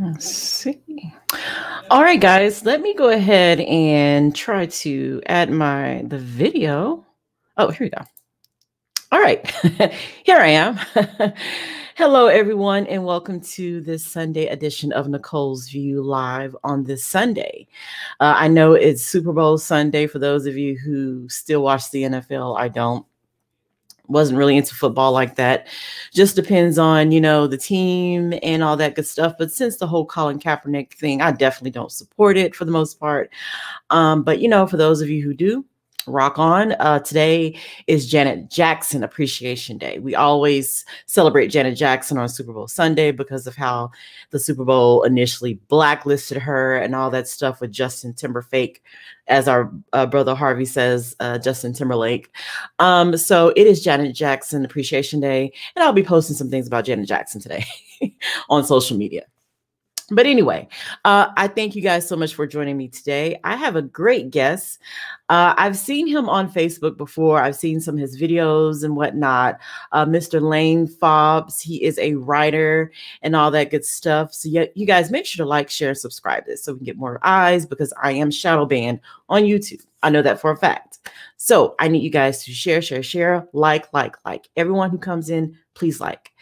Let's see. All right, guys, let me go ahead and try to add the video. Oh, here we go. All right, here I am. Hello, everyone, and welcome to this Sunday edition of Nicole's View Live on this Sunday. I know it's Super Bowl Sunday for those of you who still watch the NFL. I don't. Wasn't really into football like that. Just depends on, the team and all that good stuff. But since the whole Colin Kaepernick thing, I definitely don't support it for the most part. But, for those of you who do, rock on. Today is Janet Jackson Appreciation Day. We always celebrate Janet Jackson on Super Bowl Sunday because of how the Super Bowl initially blacklisted her and all that stuff with Justin Timberlake, as our brother Harvey says, Justin Timberlake. So it is Janet Jackson Appreciation Day, and I'll be posting some things about Janet Jackson today on social media. But anyway, I thank you guys so much for joining me today. I have a great guest. I've seen him on Facebook before. I've seen some of his videos and whatnot. Mr. Lane Fobbs, he is a writer and all that good stuff. So you guys make sure to like, share, and subscribe to this so we can get more eyes, because I am shadow banned on YouTube. I know that for a fact. So I need you guys to share, like. Everyone who comes in, please like.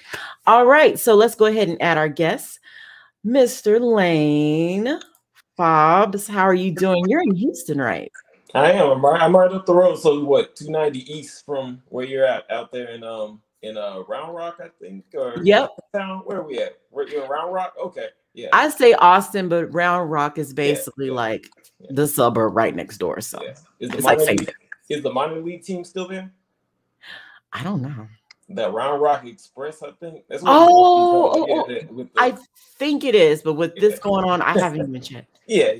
All right, so let's go ahead and add our guests. Mr. Lane Fobbs, how are you doing? You're in Houston, right? I am. I'm right up the road. So what? 290 east from where you're at, out there in Round Rock, I think. Or yep. Town. Where are we at? You're in Round Rock. Okay. Yeah. I say Austin, but Round Rock is basically like the suburb right next door. So it's like is the minor league team still there? I don't know. That Round Rock Express, I think. That's what I think it is, but with this going on, I haven't even checked. Yeah.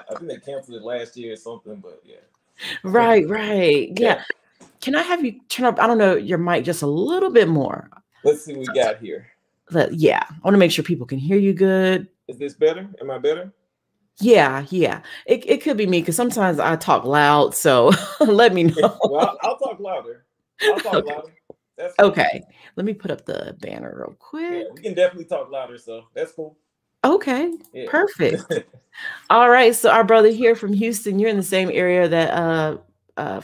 I think they canceled it last year or something, but yeah. Right. Yeah. Can I have you turn up, I don't know, your mic just a little bit more? Let's see what we got here. Yeah. I want to make sure people can hear you good. Is this better? Am I better? Yeah. It could be me because sometimes I talk loud, so let me know. Well, I'll talk louder. Louder. That's okay. Let me put up the banner real quick. Yeah, we can definitely talk louder, so that's cool. Okay, perfect. All right, so our brother here from Houston, you're in the same area that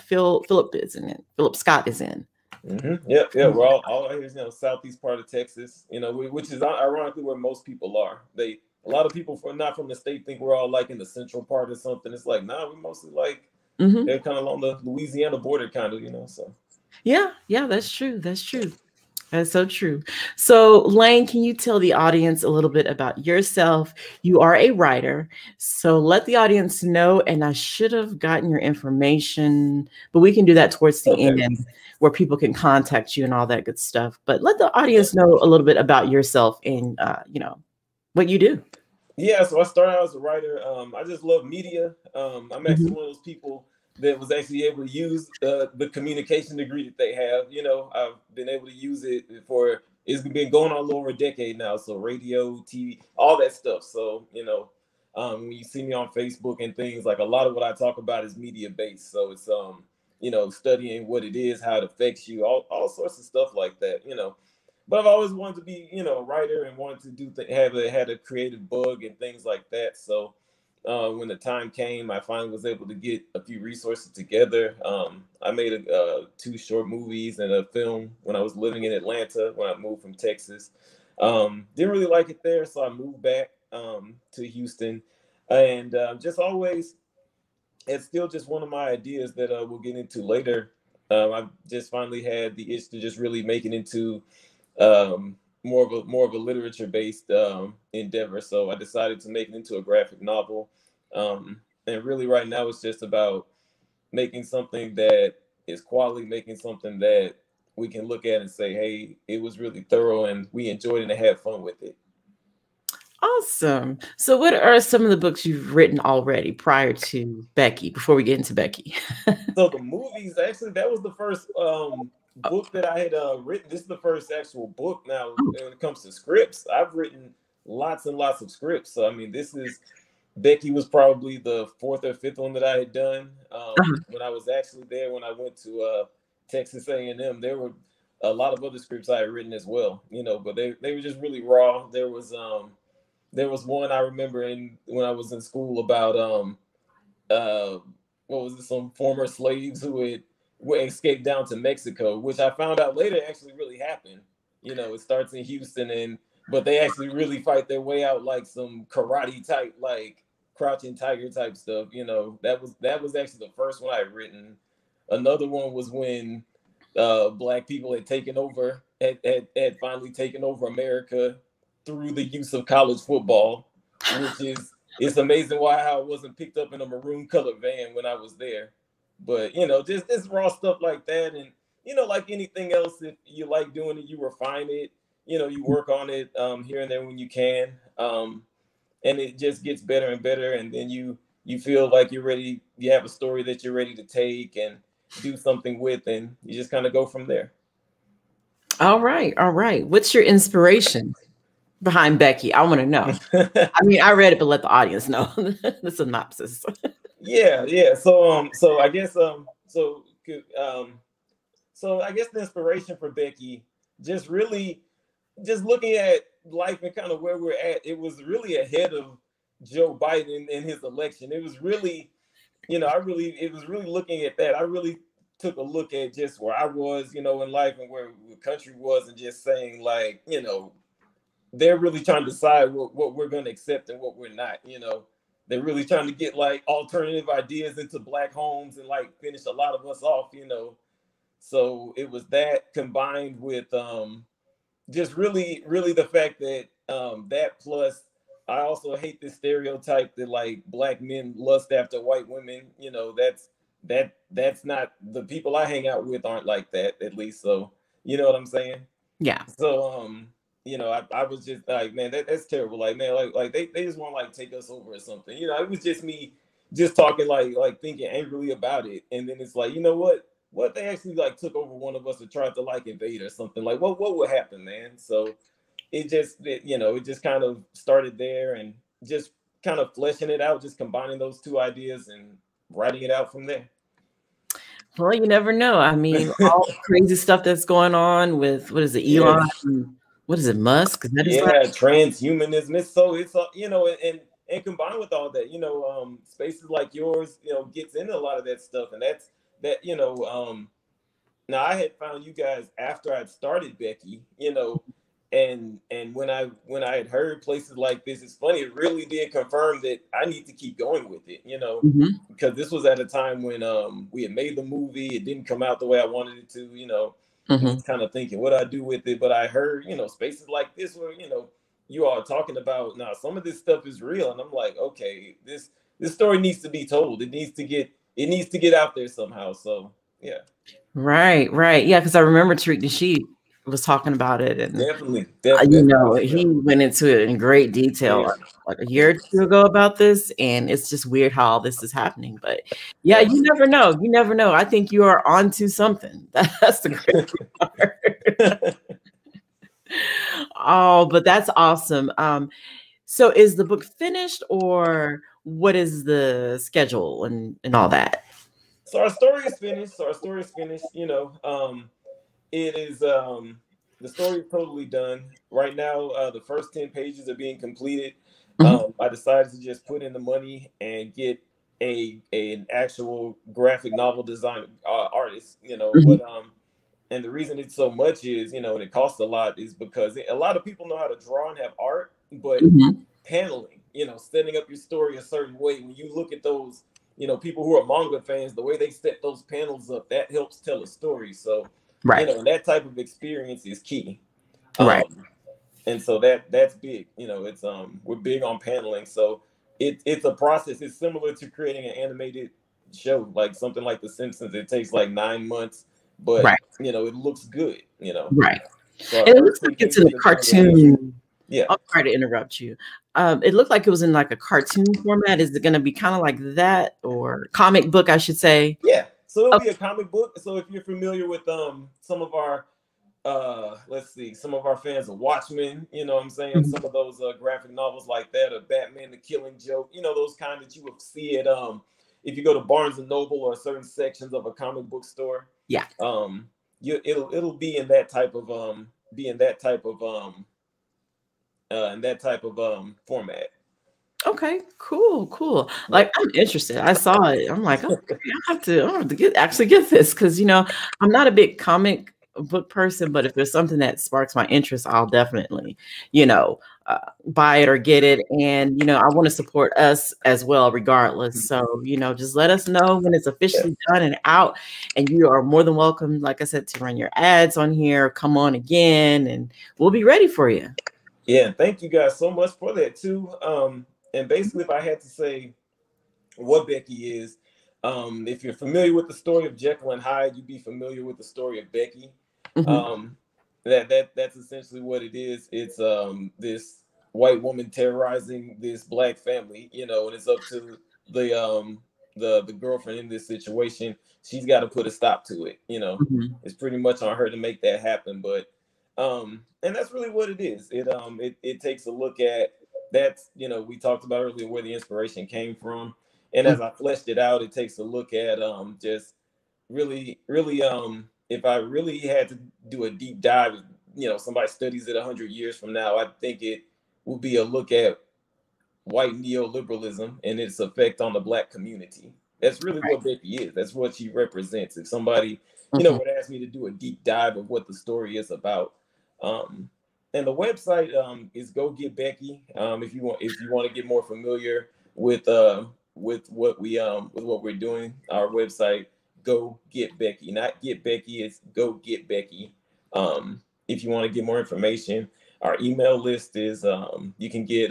Philip is in. Philip Scott is in. Yeah. We're all here, southeast part of Texas. Which is ironically where most people are. A lot of people not from the state think we're all like in the central part or something. It's like, nah, we're mostly like they're kind of along the Louisiana border, kind of, so. Yeah, that's true. That's so true. So, Lane, can you tell the audience a little bit about yourself? You are a writer, so let the audience know. And I should have gotten your information, but we can do that towards the end where people can contact you and all that good stuff. But let the audience know a little bit about yourself and, what you do. Yeah, so I started out as a writer. I just love media. I'm actually one of those people that was actually able to use the communication degree that they have. I've been able to use it it's been going on a little over a decade now. So radio, TV, all that stuff. So, when you see me on Facebook and things, like a lot of what I talk about is media based. So it's, studying what it is, how it affects you, all sorts of stuff like that, But I've always wanted to be, a writer and wanted to had a creative bug and things like that. So when the time came, I finally was able to get a few resources together. I made 2 short movies and a film when I was living in Atlanta when I moved from Texas. Didn't really like it there, so I moved back to Houston. And just always, it's still just one of my ideas that we'll get into later. I've just finally had the itch to just really make it into more of a literature based endeavor. So I decided to make it into a graphic novel. And really right now it's just about making something that is quality, making something that we can look at and say, hey, it was really thorough and we enjoyed it and had fun with it. Awesome. So what are some of the books you've written already prior to Becky, before we get into Becky? So the movies, actually, that was the first book that I had written. This is the first actual book. Now, when it comes to scripts, I've written lots and lots of scripts. So, I mean, Becky was probably the 4th or 5th one that I had done. When I was actually there, when I went to Texas A&M, there were a lot of other scripts I had written as well, you know, but they were just really raw. There was one I remember when I was in school about uh what was it, some former slaves who had escaped down to Mexico, which I found out later actually really happened. You know, it starts in Houston, but they actually really fight their way out, like some karate type, like Crouching Tiger type stuff. You know, that was actually the first one I had written. Another one was when black people had had finally taken over America through the use of college football, which is, it's amazing how it wasn't picked up in a maroon colored van when I was there. But you know, just this raw stuff like that, and you know, like anything else, if you like doing it, you refine it. You know, you work on it here and there when you can, and it just gets better and better. And then you feel like you're ready. You have a story that you're ready to take and do something with, and you just kind of go from there. All right, all right. What's your inspiration behind Becky? I want to know. I mean, I read it, but let the audience know the synopsis. Yeah. So I guess so I guess the inspiration for Becky, just really just looking at life and kind of where we're at, it was really ahead of Joe Biden in his election. It was really, you know, it was really looking at that. I really took a look at just where I was, you know, in life and where the country was, and just saying, like, you know, they're really trying to decide what we're going to accept and what we're not, you know. They're really trying to get like alternative ideas into black homes and like finish a lot of us off, you know. So it was that combined with just really the fact that that plus I also hate this stereotype that like black men lust after white women. You know, that's not, the people I hang out with aren't like that, at least. So you know what I'm saying? Yeah. So you know, I was just like, man, that's terrible. Like, man, like they just want to like take us over or something. You know, it was just me just talking like thinking angrily about it. And then it's like, you know what they actually like took over one of us or tried to like invade or something, like what would happen, man? So you know, it just kind of started there, and just kind of fleshing it out, just combining those two ideas and writing it out from there. Well, you never know. I mean, all the crazy stuff that's going on with, what is it, Elon? Yeah. What is it, Musk? Is that his Yeah, transhumanism. It's you know, and combined with all that, you know, spaces like yours, you know, gets into a lot of that stuff, and that, you know, now I had found you guys after I'd started Becky, you know, and when I had heard places like this, it's funny, it really did confirm that I need to keep going with it, you know, because this was at a time when we had made the movie, it didn't come out the way I wanted it to, you know. I was kind of thinking what I do with it, but I heard, you know, spaces like this where, you know, you all talking about, now some of this stuff is real, and I'm like, okay, this story needs to be told. It needs to get out there somehow. So yeah. Right. Yeah, because I remember Tariq Nasheed was talking about it, and Definitely. you know, he went into it in great detail like a year or two ago about this, and it's just weird how all this is happening. But yeah, you never know. You never know. I think you are onto something. That's the great part. Oh, but that's awesome. So is the book finished, or what is the schedule and all that? So our story is finished. You know, it is the story is totally done right now. The first 10 pages are being completed. I decided to just put in the money and get an actual graphic novel design artist. You know, but and the reason it's so much is, you know, and it costs a lot, is because a lot of people know how to draw and have art, but paneling, you know, setting up your story a certain way. When you look at those, you know, people who are manga fans, the way they set those panels up, that helps tell a story. So, you know, that type of experience is key. And so that's big. You know, it's we're big on paneling. So it's a process. It's similar to creating an animated show, like something like The Simpsons. It takes like 9 months, but you know, it looks good, you know. So it looks like it's in a cartoon. Yeah. I'll try to interrupt you. It looked like it was in like a cartoon format. Is it going to be kind of like that, or comic book, I should say? Yeah. So it'll be a comic book. So if you're familiar with some of our let's see, some of our fans of Watchmen, you know what I'm saying? Some of those graphic novels like that, or Batman the Killing Joke, you know, those kind that you would see at if you go to Barnes and Noble or certain sections of a comic book store. Yeah. it'll be in that type of format. Okay, cool. Like, I'm interested. I saw it. I'm like, okay, I have to actually get this because I'm not a big comic book person, but if there's something that sparks my interest, I'll definitely, you know, buy it or get it. And I want to support us as well, regardless. So, just let us know when it's officially done and out. And you are more than welcome, like I said, to run your ads on here. Come on again, and we'll be ready for you. Yeah, and thank you guys so much for that too. And basically, if I had to say what Becky is, if you're familiar with the story of Jekyll and Hyde, you'd be familiar with the story of Becky. Mhm. That's essentially what it is. It's this white woman terrorizing this black family, and it's up to the girlfriend in this situation. She's got to put a stop to it. Mhm. It's pretty much on her to make that happen. But and that's really what it is. It takes a look at that's we talked about earlier where the inspiration came from, and Mhm. as I fleshed it out, it takes a look at just really if I really had to do a deep dive, somebody studies it 100 years from now, I think it will be a look at white neoliberalism and its effect on the black community. That's really Right. what Becky is. That's what she represents. If somebody, Mhm. would ask me to do a deep dive of what the story is about. Um, and the website is Go Get Becky. If you want to get more familiar with what we're doing, our website, Go Get Becky. Not Get Becky, it's Go Get Becky. If you want to get more information, our email list is you can get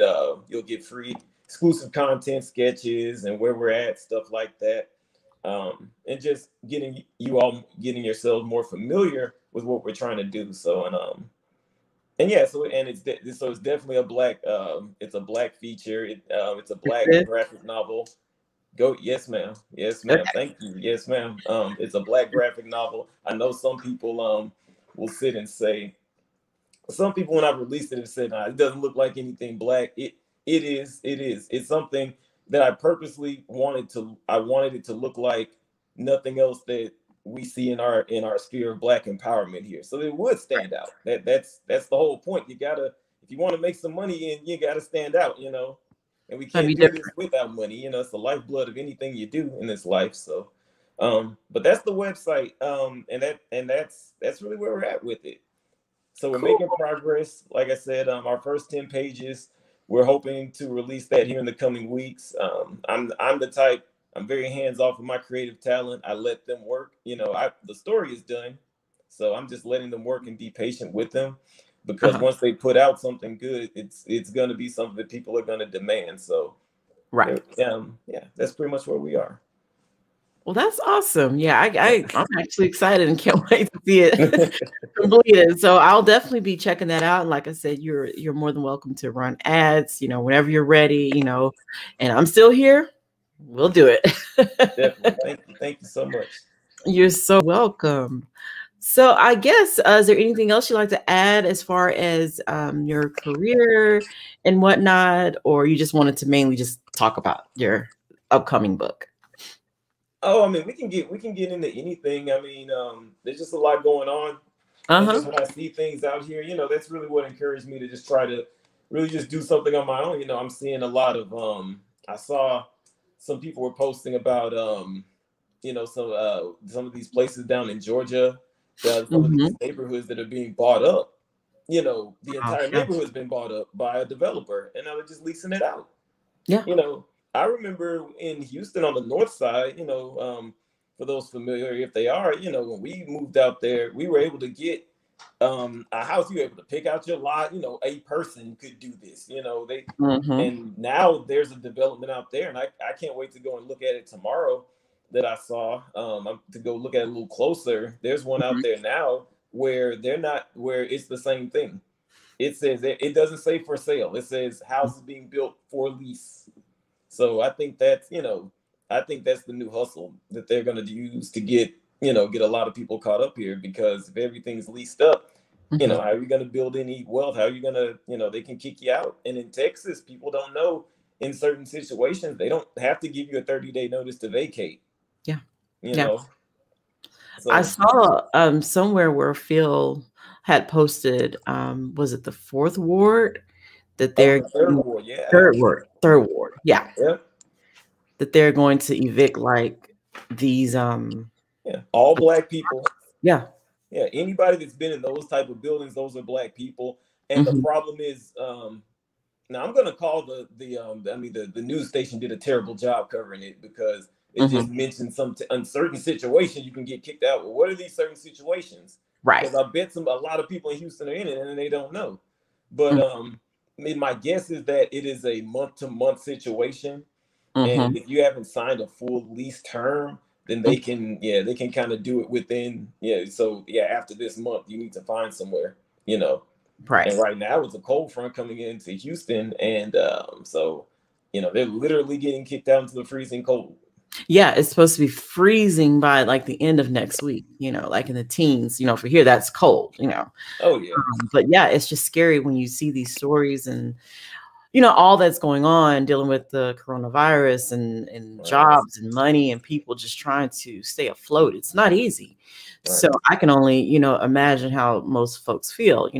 you'll get free exclusive content, sketches, and where we're at, stuff like that. And just getting yourselves more familiar with what we're trying to do. So and yeah, it's definitely a black it's a black feature. It's a black This- graphic novel. Yes, ma'am. Yes, ma'am. Okay. Thank you. Yes, ma'am. It's a black graphic novel. I know some people will sit and say, some people when I released it have said, nah, it doesn't look like anything black. It is. It is. It's something that I purposely wanted to. I wanted it to look like nothing else that we see in our sphere of black empowerment here. So it would stand out. That's the whole point. You gotta, if you want to make some money, and you gotta stand out. And we Gotta can't be do this different. without money. It's the lifeblood of anything you do in this life. So, but that's the website. And that's really where we're at with it. So we're Cool. making progress. Like I said, our first 10 pages, we're hoping to release that here in the coming weeks. I'm the type, I'm very hands off with my creative talent. I let them work. The story is done. So I'm just letting them work and be patient with them, because Uh-huh. once they put out something good, it's going to be something that people are going to demand. So Right. yeah, that's pretty much where we are. Well, that's awesome. Yeah, I'm actually excited and can't wait to see it completed. So I'll definitely be checking that out. And like I said, you're more than welcome to run ads, whenever you're ready, and I'm still here. We'll do it. Definitely. Thank you so much. You're so welcome. So I guess, is there anything else you'd like to add as far as your career and whatnot, or you just wanted to mainly just talk about your upcoming book? Oh, I mean, we can get into anything. I mean, there's just a lot going on, and Uh-huh. just when I see things out here, that's really what encouraged me to just try to really just do something on my own. I'm seeing a lot of I saw some people were posting about some of these places down in Georgia, some of these Mhm. neighborhoods that are being bought up. The Oh, entire yes. neighborhood's been bought up by a developer, and now they're just leasing it out. Yeah. you know, I remember in Houston on the north side, for those familiar, if they are, when we moved out there, we were able to get a house. You were able to pick out your lot. A person could do this. Mhm. And now there's a development out there, and I can't wait to go and look at it tomorrow. That I saw to go look at it a little closer. There's one out Mhm. there now where they're not where it's the same thing. It says it doesn't say for sale. It says houses being built for lease. So I think that's the new hustle that they're going to use to get a lot of people caught up here, because if everything's leased up, Mhm. how are you going to build any wealth? How are you going to, they can kick you out. And in Texas, people don't know, in certain situations, they don't have to give you a 30-day notice to vacate, Yeah. you Yeah. know. I So saw somewhere where Phil had posted, was it the fourth ward that they're the third ward, yeah, third ward, yeah, yeah, that they're going to evict like these yeah, all Black people. yeah. Yeah, anybody that's been in those type of buildings, those are Black people. And the Mm-hmm. problem is, now I'm gonna call the news station did a terrible job covering it because it Mm-hmm. just mentioned some uncertain situation you can get kicked out. Well, what are these certain situations? Right. Because I bet a lot of people in Houston are in it and they don't know. But Mm-hmm. I mean, my guess is that it is a month-to-month situation, Mm-hmm. and if you haven't signed a full lease term, then they can kind of do it within So after this month, you need to find somewhere, Right. And right now it's a cold front coming into Houston, and so they're literally getting kicked out into the freezing cold. Yeah, it's supposed to be freezing by like the end of next week, like in the teens, for here that's cold, Oh yeah. But yeah, it's just scary when you see these stories and all that's going on dealing with the coronavirus and Right. jobs and money and people just trying to stay afloat. It's not easy. Right. So I can only, imagine how most folks feel.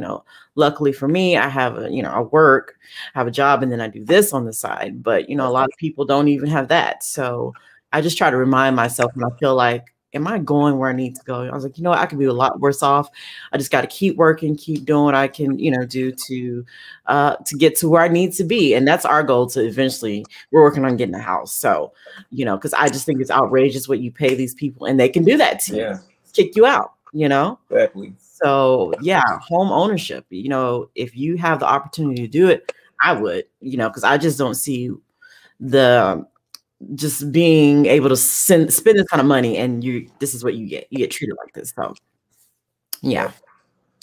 Luckily for me, I have I work, I have a job, and then I do this on the side. But, a lot of people don't even have that. So I just try to remind myself when I feel like, am I going where I need to go? I was like, I could be a lot worse off. I just got to keep working, keep doing what I can, do to get to where I need to be. And that's our goal to eventually, we're working on getting a house. So, because I just think it's outrageous what you pay these people and they can do that to you, kick you out, Exactly. So yeah, home ownership, if you have the opportunity to do it, I would, because I just don't see just being able to spend this kind of money and this is what you get treated like this. So yeah.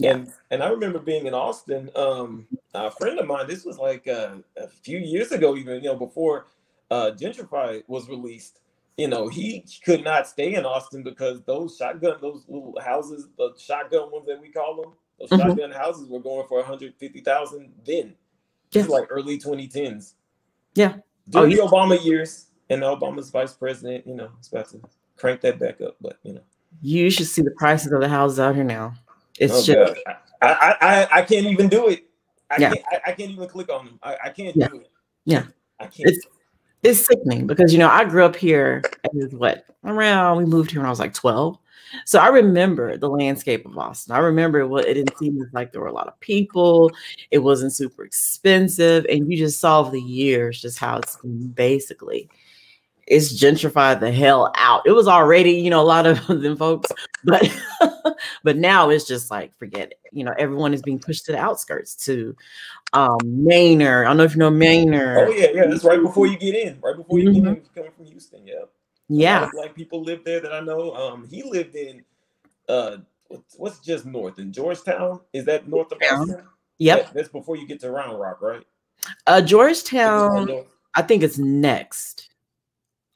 And I remember being in Austin, a friend of mine, this was like a few years ago, even, before Gentrify was released, he could not stay in Austin because those little houses, the shotgun ones that we call them, those shotgun houses were going for $150,000 then. This is like early 2010s. Yeah. During the Obama years. And Obama's vice president, is about to crank that back up. But you should see the prices of the houses out here now. It's just I can't even do it. I can't even click on them. I can't do it. Yeah, I can't. It's sickening because I grew up here as we moved here when I was like 12. So I remember the landscape of Austin. I remember it didn't seem like there were a lot of people. It wasn't super expensive, and you just saw over the years just how it's basically. It's gentrified the hell out. It was already, a lot of them folks, but now it's just like, forget it. Everyone is being pushed to the outskirts to Manor. I don't know if you know Manor. Oh yeah. That's right before you get in. Right before you get in, coming from Houston. Yeah. Yeah. A lot of Black people live there that I know. He lived in what's just north in Georgetown? Is that north of Austin? Yep. That's before you get to Round Rock, right? Georgetown, I think it's next.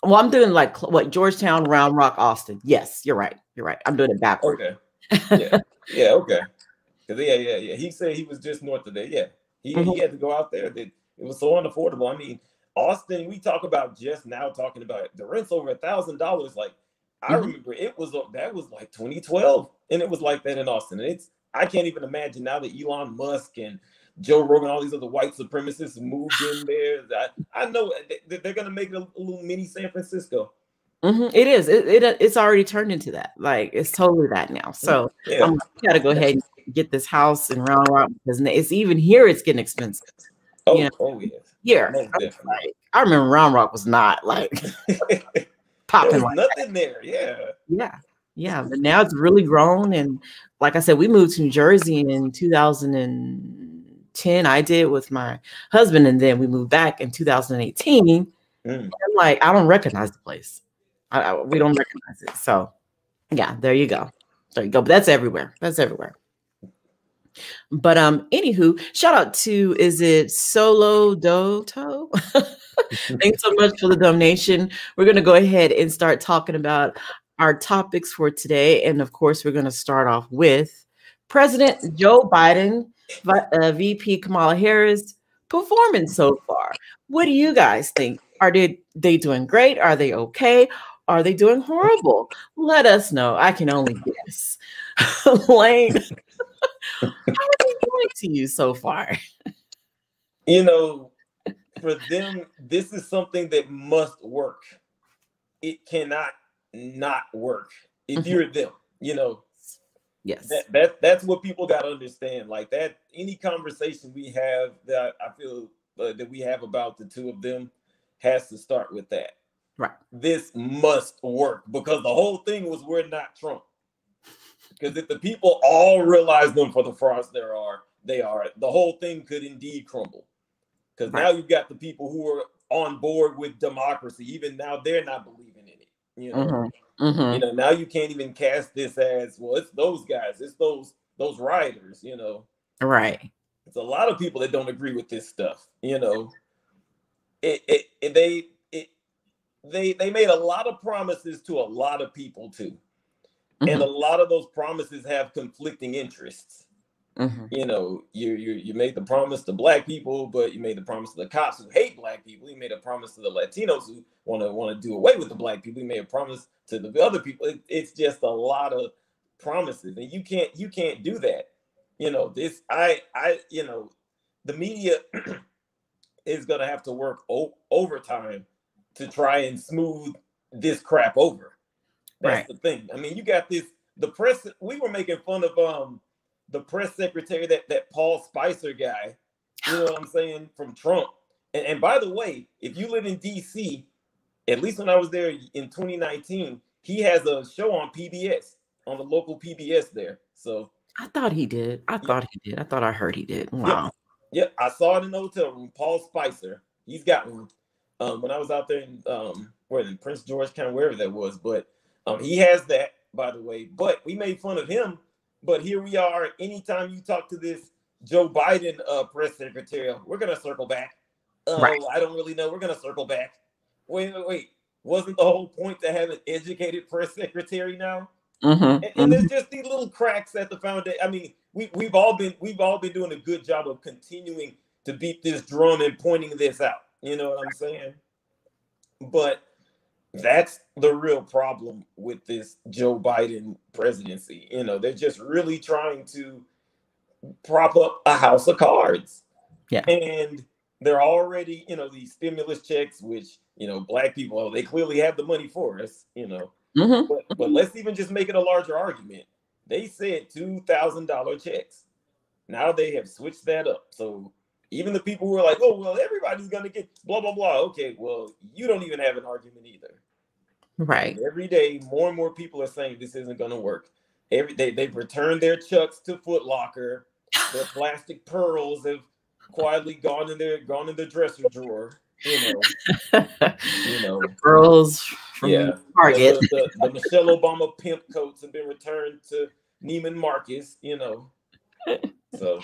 Well, I'm doing like Georgetown, Round Rock, Austin. Yes, you're right. I'm doing it backwards. Okay. Yeah. Okay. Cause yeah. He said he was just north of there. Yeah. He had to go out there. It was so unaffordable. I mean, Austin. We talk about just now talking about the rent's over $1,000. Like I remember that was like 2012, and it was like that in Austin. And I can't even imagine now that Elon Musk and Joe Rogan, all these other white supremacists moved in there. I know they're going to make it a little mini San Francisco. It is. It's already turned into that. Like it's totally that now. So I'm got to go ahead and get this house in Round Rock because it's even here. It's getting expensive. Oh yeah. Here, I remember Round Rock was not like popping. Like nothing there. Yeah. But now it's really grown, and like I said, we moved to New Jersey in 2010. I did with my husband, and then we moved back in 2018. I'm like, I don't recognize the place. We don't recognize it. So, yeah, there you go. But that's everywhere. But anywho, shout out to, is it Solo Doto? Thanks so much for the donation. We're going to go ahead and start talking about our topics for today. And of course, we're going to start off with President Joe Biden, VP Kamala Harris performance so far. What do you guys think? Are they doing great? Are they okay? Are they doing horrible? Let us know. I can only guess. Lane, how are they doing to you so far? You know, for them, this is something that must work. It cannot not work if you're them. You know, Yes. That's what people got to understand. Like that, any conversation we have that I feel that we have about the two of them has to start with that. Right. This must work because the whole thing was we're not Trump. Because if the people all realize them for the frauds they are, the whole thing could indeed crumble. Because now you've got the people who are on board with democracy. Even now, they're not believing in it. You know, you know. Now you can't even cast this as well. It's those guys. It's those rioters. You know, right. It's a lot of people that don't agree with this stuff. You know, they made a lot of promises to a lot of people too, and a lot of those promises have conflicting interests. You know, you made the promise to Black people, but you made the promise to the cops who hate Black people. You made a promise to the Latinos who want to do away with the Black people. You made a promise to the other people. It's just a lot of promises, and you can't do that. You know, you know, the media is gonna have to work overtime to try and smooth this crap over. That's the thing. I mean, you got the press. We were making fun of the press secretary, that Paul Spicer guy, you know what I'm saying, from Trump. And by the way, if you live in DC, at least when I was there in 2019, he has a show on PBS, on the local PBS there. So I thought he did. I thought I heard he did. Wow. Yep. I saw it in the hotel room. Paul Spicer, he's got one. When I was out there in Prince George County, wherever that was, but he has that, by the way. But we made fun of him. But here we are. Anytime you talk to this Joe Biden press secretary, we're gonna circle back. I don't really know. We're gonna circle back. Wait. Wasn't the whole point to have an educated press secretary now? And there's just these little cracks at the foundation. I mean, we've all been doing a good job of continuing to beat this drum and pointing this out. You know what I'm saying? But that's the real problem with this Joe Biden presidency. You know, they're just really trying to prop up a house of cards. Yeah. And they're already, you know, these stimulus checks, which, you know, Black people, they clearly have the money for us, you know. But let's even just make it a larger argument. They said $2,000 checks. Now they have switched that up. So even the people who are like, oh, well, everybody's going to get blah, blah, blah. Okay, well, you don't even have an argument either. Right. And every day, more and more people are saying this isn't going to work. Every day, they've returned their Chucks to Foot Locker. Their plastic pearls have quietly gone in their dresser drawer. You know, the pearls from Target. The Michelle Obama pimp coats have been returned to Neiman Marcus. You know. So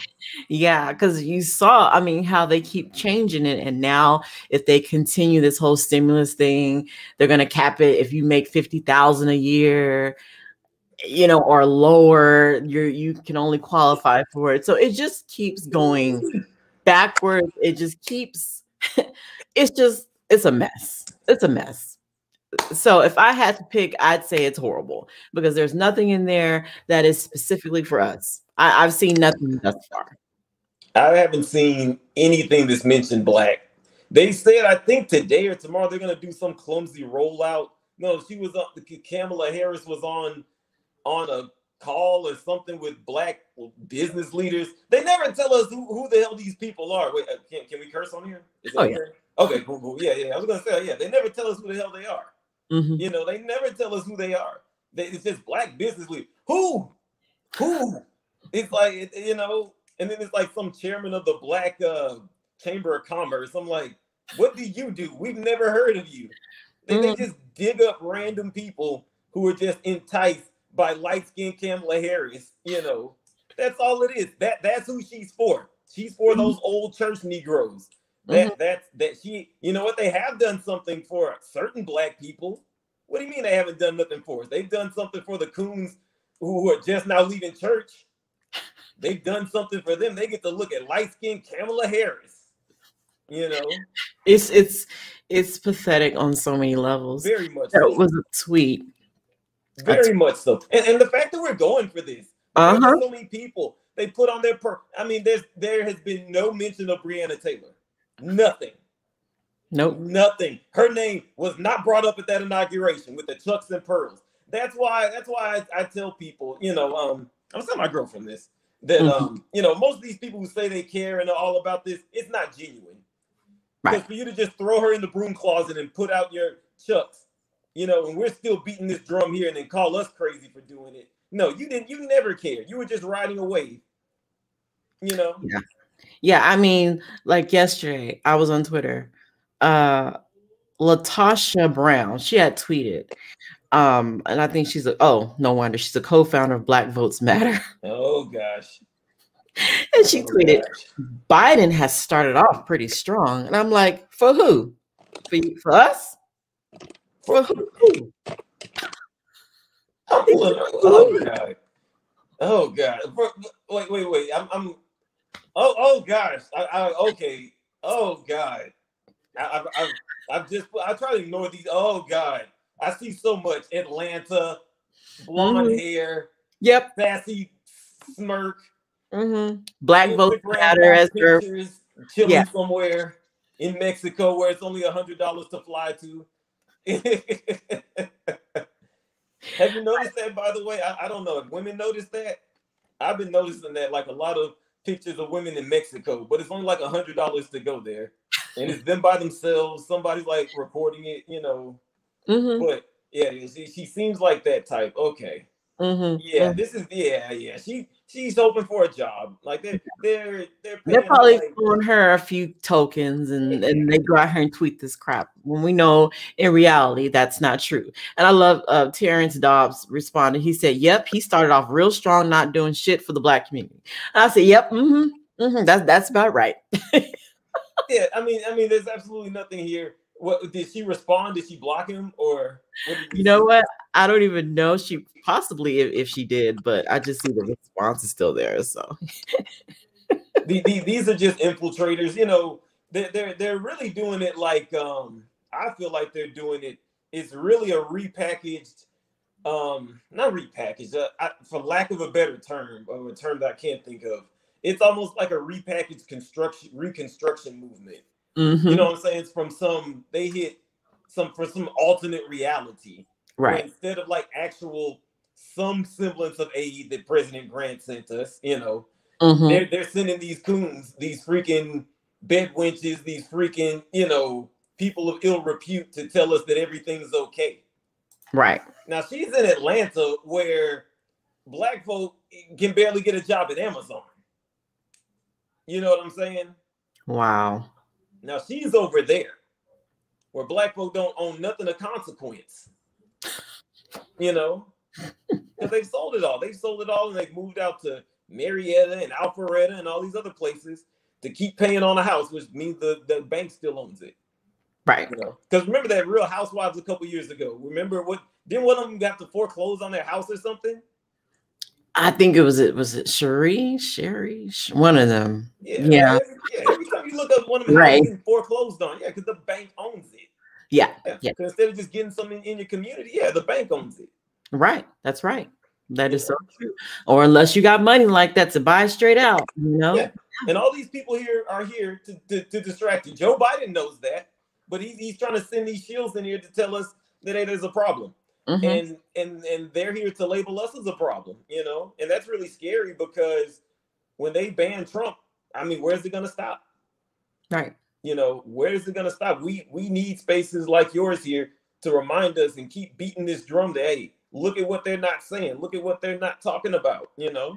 yeah, because you saw, I mean, how they keep changing it. And now if they continue this whole stimulus thing, they're going to cap it. If you make $50,000 a year, you know, or lower, you can only qualify for it. So it just keeps going backwards. It just keeps, it's a mess. It's a mess. So if I had to pick, I'd say it's horrible because there's nothing in there that is specifically for us. I've seen nothing thus far. I haven't seen anything that's mentioned Black. They said, I think today or tomorrow, they're going to do some clumsy rollout. No, Kamala Harris was on a call or something with Black business leaders. They never tell us who the hell these people are. Wait, can we curse on here? Yeah. Okay, cool. Yeah. I was going to say, they never tell us who the hell they are. You know, they never tell us who they are. It's just Black business leaders. Who? It's like, you know, and then it's like some chairman of the Black Chamber of Commerce. I'm like, what do you do? We've never heard of you. They just dig up random people who are just enticed by light-skinned Kamala Harris. You know, that's all it is. That's who she's for. She's for those old church Negroes. That she, you know what? They have done something for certain Black people. What do you mean they haven't done nothing for us? They've done something for the coons who are just now leaving church. They've done something for them. They get to look at light-skinned Kamala Harris. You know, It's pathetic on so many levels. Very much That so. was a tweet. Very much so. And the fact that we're going for this, there's so many people they put on their I mean, there has been no mention of Breonna Taylor. Nothing. Nope. Nothing. Her name was not brought up at that inauguration with the Chucks and Pearls. That's why I tell people, you know, I'm telling my girlfriend this, that you know, most of these people who say they care and are all about this, it's not genuine. Because for you to just throw her in the broom closet and put out your Chucks, you know, and we're still beating this drum here and then call us crazy for doing it. No, you never cared. You were just riding a wave, you know? Yeah. Yeah, I mean, like yesterday, I was on Twitter. Latasha Brown, she had tweeted, and I think she's no wonder she's a co-founder of Black Votes Matter. Oh gosh. And she tweeted, Biden has started off pretty strong. And I'm like, for who? For us? For who? Oh God. Oh God. Wait. I'm oh gosh. Okay. Oh God. I try to ignore these. Oh God. I see so much. Atlanta, blonde hair. Yep. Sassy smirk. Black Votes Matter as pictures, chilling somewhere in Mexico where it's only $100 to fly to. Have you noticed that, by the way? I don't know if women notice that. I've been noticing that, like a lot of pictures of women in Mexico, but it's only like $100 to go there, and it's them by themselves. Somebody's like recording it, you know. But yeah, she seems like that type. Okay. This is she's hoping for a job. Like they're probably throwing her a few tokens and they go out here and tweet this crap when we know in reality that's not true. And I love Terrence Dobbs responded. He said, "Yep, he started off real strong, not doing shit for the Black community." And I said, "Yep, that's about right." Yeah, I mean, there's absolutely nothing here. What did she respond? Did she block him, or what did you know see? What? I don't even know. She possibly if she did, but I just see the response is still there. So these are just infiltrators. You know, they're really doing it like I feel like they're doing it. It's really a repackaged, not repackaged, for lack of a better term, or a term that I can't think of. It's almost like a repackaged reconstruction movement. You know what I'm saying? It's from they hit some alternate reality. Right. Instead of like some semblance of aid that President Grant sent us, you know, they're sending these coons, these freaking bed wenches, these freaking, you know, people of ill repute to tell us that everything's okay. Right. Now she's in Atlanta where Black folk can barely get a job at Amazon. You know what I'm saying? Wow. Now she's over there where Black folk don't own nothing of consequence, you know, because they've sold it all. They sold it all and they've moved out to Marietta and Alpharetta and all these other places to keep paying on a house, which means the bank still owns it. Right. You know, because remember that Real Housewives a couple years ago. Remember didn't one of them got to foreclose on their house or something? I think was it Sherry, one of them. Yeah. Every time you look up one of them, right, getting foreclosed on, because the bank owns it. Yeah. Instead of just getting something in your community, the bank owns it. Right. That's right. That is so true. Or unless you got money like that to buy straight out, you know. Yeah. And all these people here are here to distract you. Joe Biden knows that, but he's trying to send these shields in here to tell us that there's a problem. And they're here to label us as a problem, you know, and that's really scary because when they ban Trump, I mean, where's it going to stop? Right. You know, where is it going to stop? We need spaces like yours here to remind us and keep beating this drum that, hey, look at what they're not saying. Look at what they're not talking about, you know?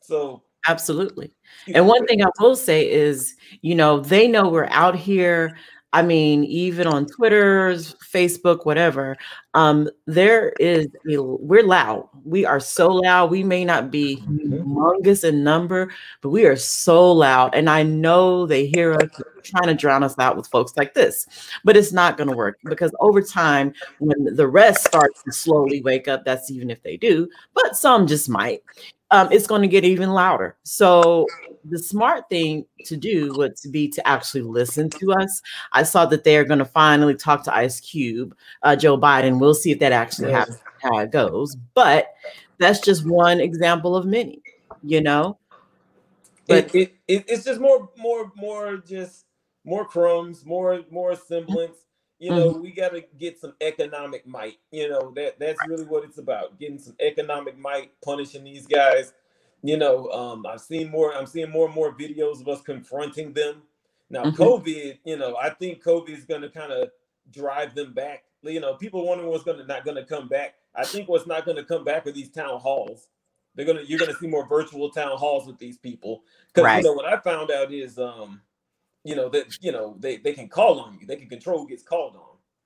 So. Absolutely. And one thing I will say is, you know, they know we're out here. I mean, even on Twitter, Facebook, whatever, we're loud. We are so loud. We may not be humongous in number, but we are so loud. And I know they hear us trying to drown us out with folks like this, but it's not going to work, because over time, when the rest starts to slowly wake up, that's even if they do, but some just might, it's going to get even louder. So the smart thing to do would be to actually listen to us. I saw that they are going to finally talk to Ice Cube, Joe Biden. We'll see if that actually happens, how it goes. But that's just one example of many, you know. But it's just more crumbs, more semblance. You know, we got to get some economic might. You know, that's really what it's about. Getting some economic might, punishing these guys. You know, I'm seeing more and more videos of us confronting them. Now, COVID, you know, I think COVID is going to kind of drive them back. You know, people wondering what's not going to come back. I think what's not going to come back are these town halls. You're going to see more virtual town halls with these people. Because, you know, what I found out is, you know, that, you know, they can call on you. They can control who gets called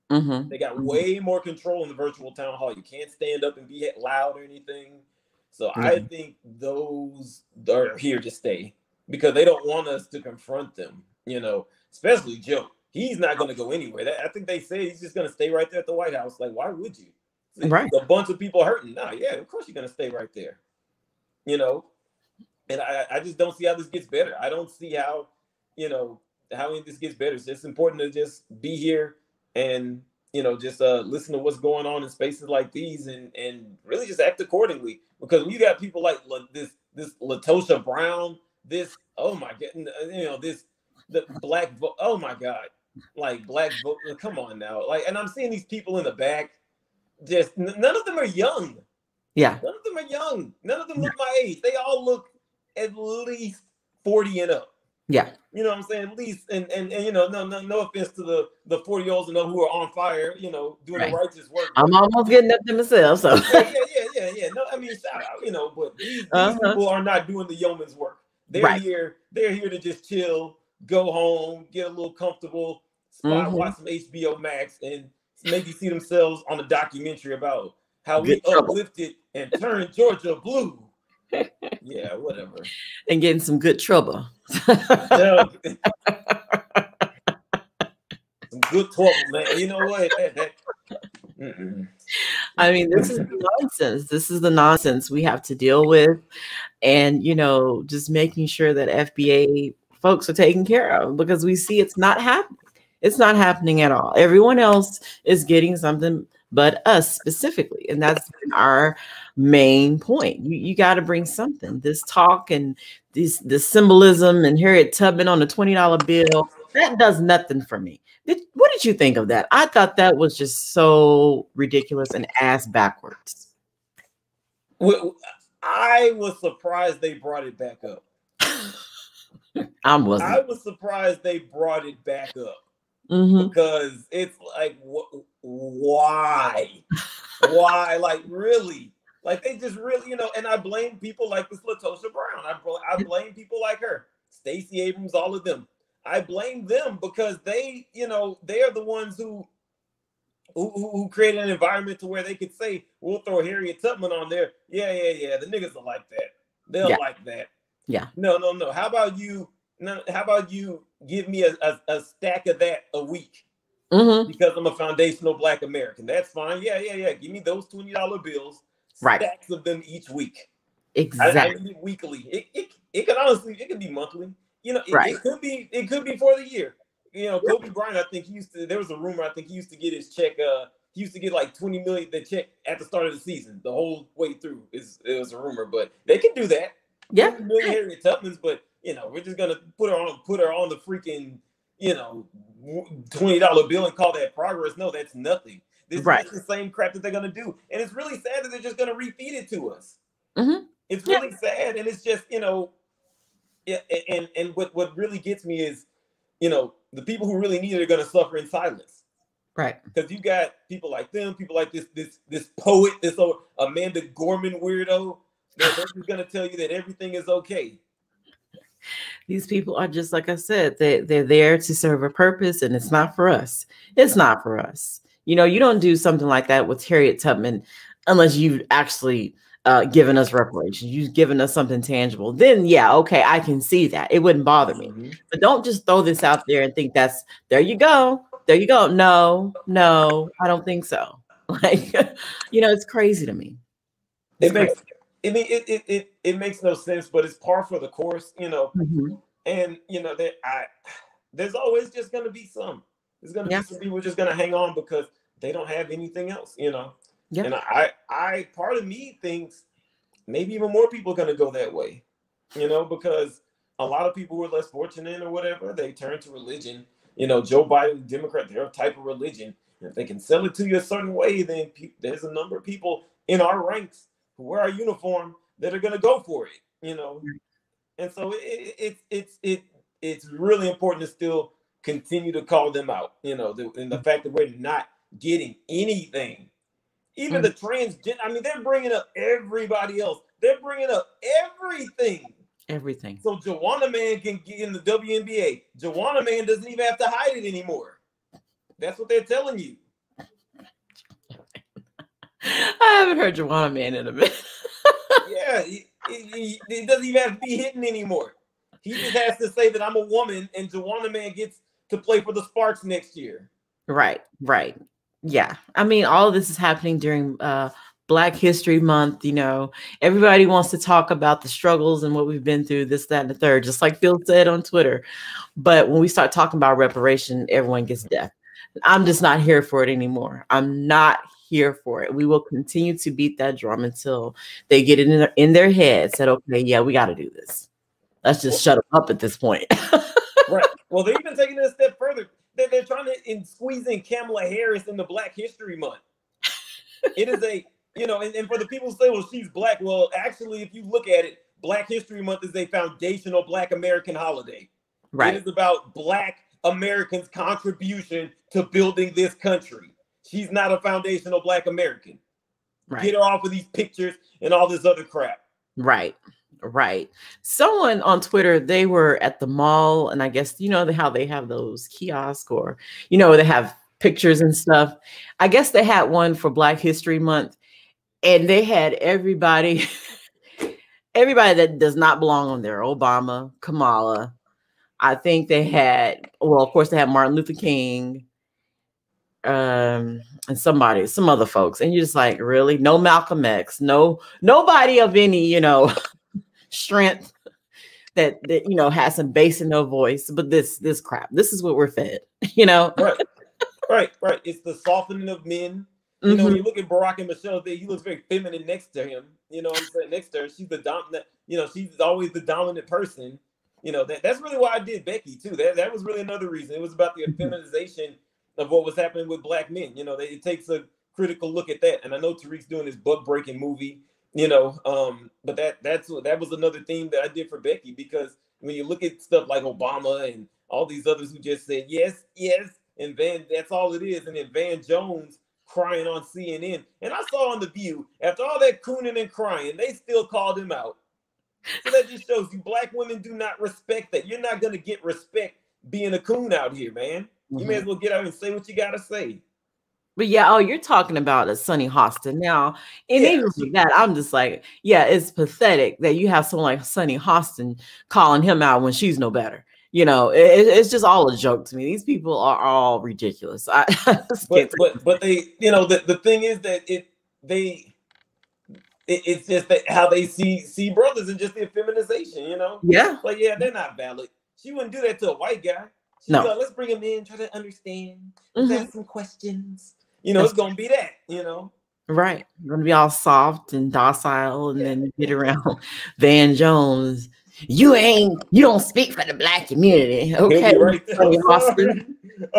on. They got way more control in the virtual town hall. You can't stand up and be loud or anything. So I think those are here to stay, because they don't want us to confront them, you know, especially Joe. He's not going to go anywhere. I think they say he's just going to stay right there at the White House. Like, why would you? Right. A bunch of people hurting. Nah, yeah, of course you're going to stay right there, you know. And I just don't see how this gets better. I don't see how, you know, how this gets better. It's just important to just be here and, you know, just listen to what's going on in spaces like these, and really just act accordingly. Because when you got people like this Latosha Brown, oh my God, you know, the black vote, oh my God, like black vote, come on now. Like, and I'm seeing these people in the back, just none of them are young. Yeah. None of them are young. None of them look my age. They all look at least 40 and up. Yeah. You know what I'm saying? At least, and you know, no offense to the 40-year-olds who are on fire, you know, doing the righteous work. I'm almost getting up to myself. So yeah. No, I mean, shout out, you know, but these people are not doing the yeoman's work. They're here to just chill, go home, get a little comfortable spot, watch some HBO Max, and maybe see themselves on a documentary about how we uplifted and turned Georgia blue. Yeah, whatever. And getting some good trouble. Some good trouble, man. You know what? I mean, this is nonsense. This is the nonsense we have to deal with. And, you know, just making sure that FBA folks are taken care of, because we see it's not happening. It's not happening at all. Everyone else is getting something but us specifically. And that's our main point. You got to bring something. This talk and this symbolism and Harriet Tubman on a $20 bill, that does nothing for me. What did you think of that? I thought that was just so ridiculous and ass backwards. Well, I was surprised they brought it back up. I was surprised they brought it back up. Because it's like, why? Like, really? Like, they just really, you know, and I blame people like this Latosha Brown. I blame people like her, Stacey Abrams, all of them. I blame them because they, you know, they are the ones who created an environment to where they could say, we'll throw Harriet Tubman on there. Yeah. The niggas will like that. They'll like that. Yeah. No. How about you give me a stack of that a week? Because I'm a foundational Black American. That's fine. Yeah. Give me those $20 bills. Stacks of them each week. Exactly. Weekly. It could honestly, it could be monthly. You know, it could be for the year. You know, Kobe Bryant, I think there was a rumor, I think he used to get his check, he used to get like $20 million the check at the start of the season, the whole way through. It was a rumor, but they can do that. Yeah. $20 million Harriet Tubman's, but you know, we're just gonna put her on the freaking, you know, $20 bill and call that progress. No, that's nothing. This is the same crap that they're gonna do. And it's really sad that they're just gonna refeed it to us. It's really sad. And it's just, you know, and what really gets me is, you know, the people who really need it are going to suffer in silence. Right. Because you got people like them, people like this poet, this old Amanda Gorman weirdo, they're just going to tell you that everything is okay. These people are just, like I said, they're there to serve a purpose, and it's not for us. It's not for us. You know, you don't do something like that with Harriet Tubman unless you've actually given us reparations. You've given us something tangible. Then, yeah, okay, I can see that. It wouldn't bother me. But don't just throw this out there and think that's, there you go. There you go. No, no, I don't think so. Like, you know, it's crazy to me. It makes, I mean, it makes no sense, but it's par for the course, you know. And you know that there's always just going to be some. There's going to be some people just going to hang on because they don't have anything else, you know. And I part of me thinks maybe even more people are going to go that way, you know, because a lot of people who are less fortunate or whatever, they turn to religion. You know, Joe Biden, Democrat, they're a type of religion. And if they can sell it to you a certain way, then there's a number of people in our ranks who wear our uniform that are going to go for it, you know. And so it's really important to still continue to call them out, you know, and the fact that we're not getting anything. Even the transgender, I mean, they're bringing up everybody else. They're bringing up everything. Everything. So Joanna Man can get in the WNBA. Joanna Man doesn't even have to hide it anymore. That's what they're telling you. I haven't heard Joanna Man in a minute. Yeah, it doesn't even have to be hidden anymore. He just has to say that I'm a woman and Joanna Man gets to play for the Sparks next year. Right, right. Yeah. I mean, all of this is happening during Black History Month. You know, everybody wants to talk about the struggles and what we've been through, this, that, and the third, just like Phil said on Twitter. But when we start talking about reparation, everyone gets deaf. I'm just not here for it anymore. I'm not here for it. We will continue to beat that drum until they get it in their heads that, okay, yeah, we got to do this. Let's just shut them up at this point. Right. Well, they've been taking it a step further. They're trying to squeeze in Kamala Harris in the Black History Month. It is a, you know, and for the people who say, well, she's Black. Well, actually, if you look at it, Black History Month is a foundational Black American holiday. Right. It is about Black Americans' contribution to building this country. She's not a foundational Black American. Right. Get her off of these pictures and all this other crap. Right. Right. Someone on Twitter, they were at the mall, and I guess, you know, how they have those kiosks or, you know, they have pictures and stuff. I guess they had one for Black History Month, and they had everybody that does not belong on there. Obama, Kamala. I think they had, well, of course, they had Martin Luther King, and some other folks. And you're just like, really? No Malcolm X, nobody of any, you know, strength that you know has some bass in their voice, but this crap, this is what we're fed, you know. Right. It's the softening of men. You know, when you look at Barack and Michelle, he looks very feminine next to him. You know what I'm saying? Next to her, she's the dominant. You know, she's always the dominant person. You know, that's really why I did Becky too. That was really another reason. It was about the feminization of what was happening with Black men. You know, it takes a critical look at that. And I know Tariq's doing this buck breaking movie. You know, but that was another theme that I did for Becky, because when you look at stuff like Obama and all these others who just said yes, and then that's all it is, and then Van Jones crying on CNN, and I saw on The View after all that cooning and crying, they still called him out. So that just shows you Black women do not respect that. You're not gonna get respect being a coon out here, man. You may as well get out and say what you gotta say. But yeah, you're talking about a Sunny Hostin. Now, and even with that, I'm just like, yeah, it's pathetic that you have someone like Sunny Hostin calling him out when she's no better. You know, it's just all a joke to me. These people are all ridiculous. But they, you know, the thing is that it's just that how they see brothers and just the feminization, you know? Yeah. Like, yeah, they're not valid. She wouldn't do that to a white guy. She's like, let's bring him in, try to understand, ask some questions. You know, it's going to be that, you know? Right. You're going to be all soft and docile, and then you get around Van Jones. You don't speak for the Black community. Okay. Right there. I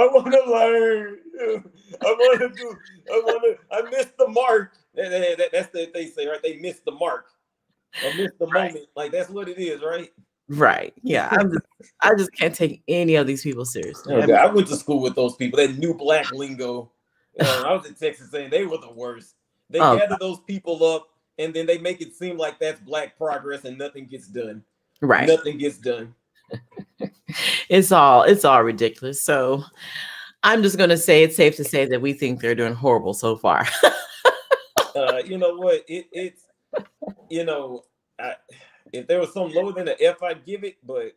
want to learn. I missed the mark. That's what they say, right? They missed the mark. I missed the moment. Like, that's what it is, right? Right. Yeah. I just can't take any of these people seriously. Okay. I went to school with those people, that new Black lingo. I was in Texas saying they were the worst. They gather those people up and then they make it seem like that's Black progress and nothing gets done. Right. Nothing gets done. It's all ridiculous. So I'm just going to say it's safe to say that we think they're doing horrible so far. You know what? It's you know, if there was some lower than an F, I'd give it. But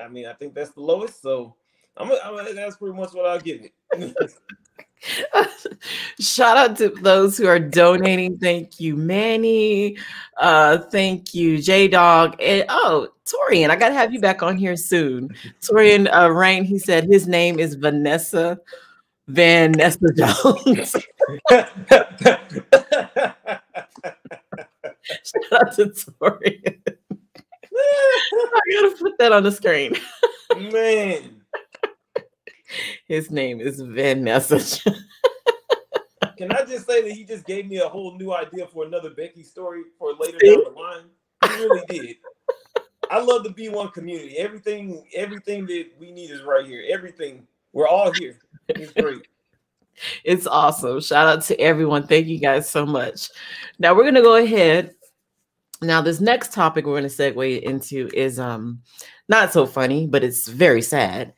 I mean, I think that's the lowest. So that's pretty much what I'll give it. Shout out to those who are donating. Thank you, Manny. Thank you, J Dog. And Torian, I gotta have you back on here soon. Torian Rain, he said his name is Vanessa Jones. Shout out to Torian. I gotta put that on the screen. Man. His name is Vanessa. Can I just say that he just gave me a whole new idea for another Becky story for later down the line? He really did. I love the B1 community. Everything that we need is right here. Everything. We're all here. It's great. It's awesome. Shout out to everyone. Thank you guys so much. Now we're gonna go ahead. Now this next topic we're gonna segue into is not so funny, but it's very sad.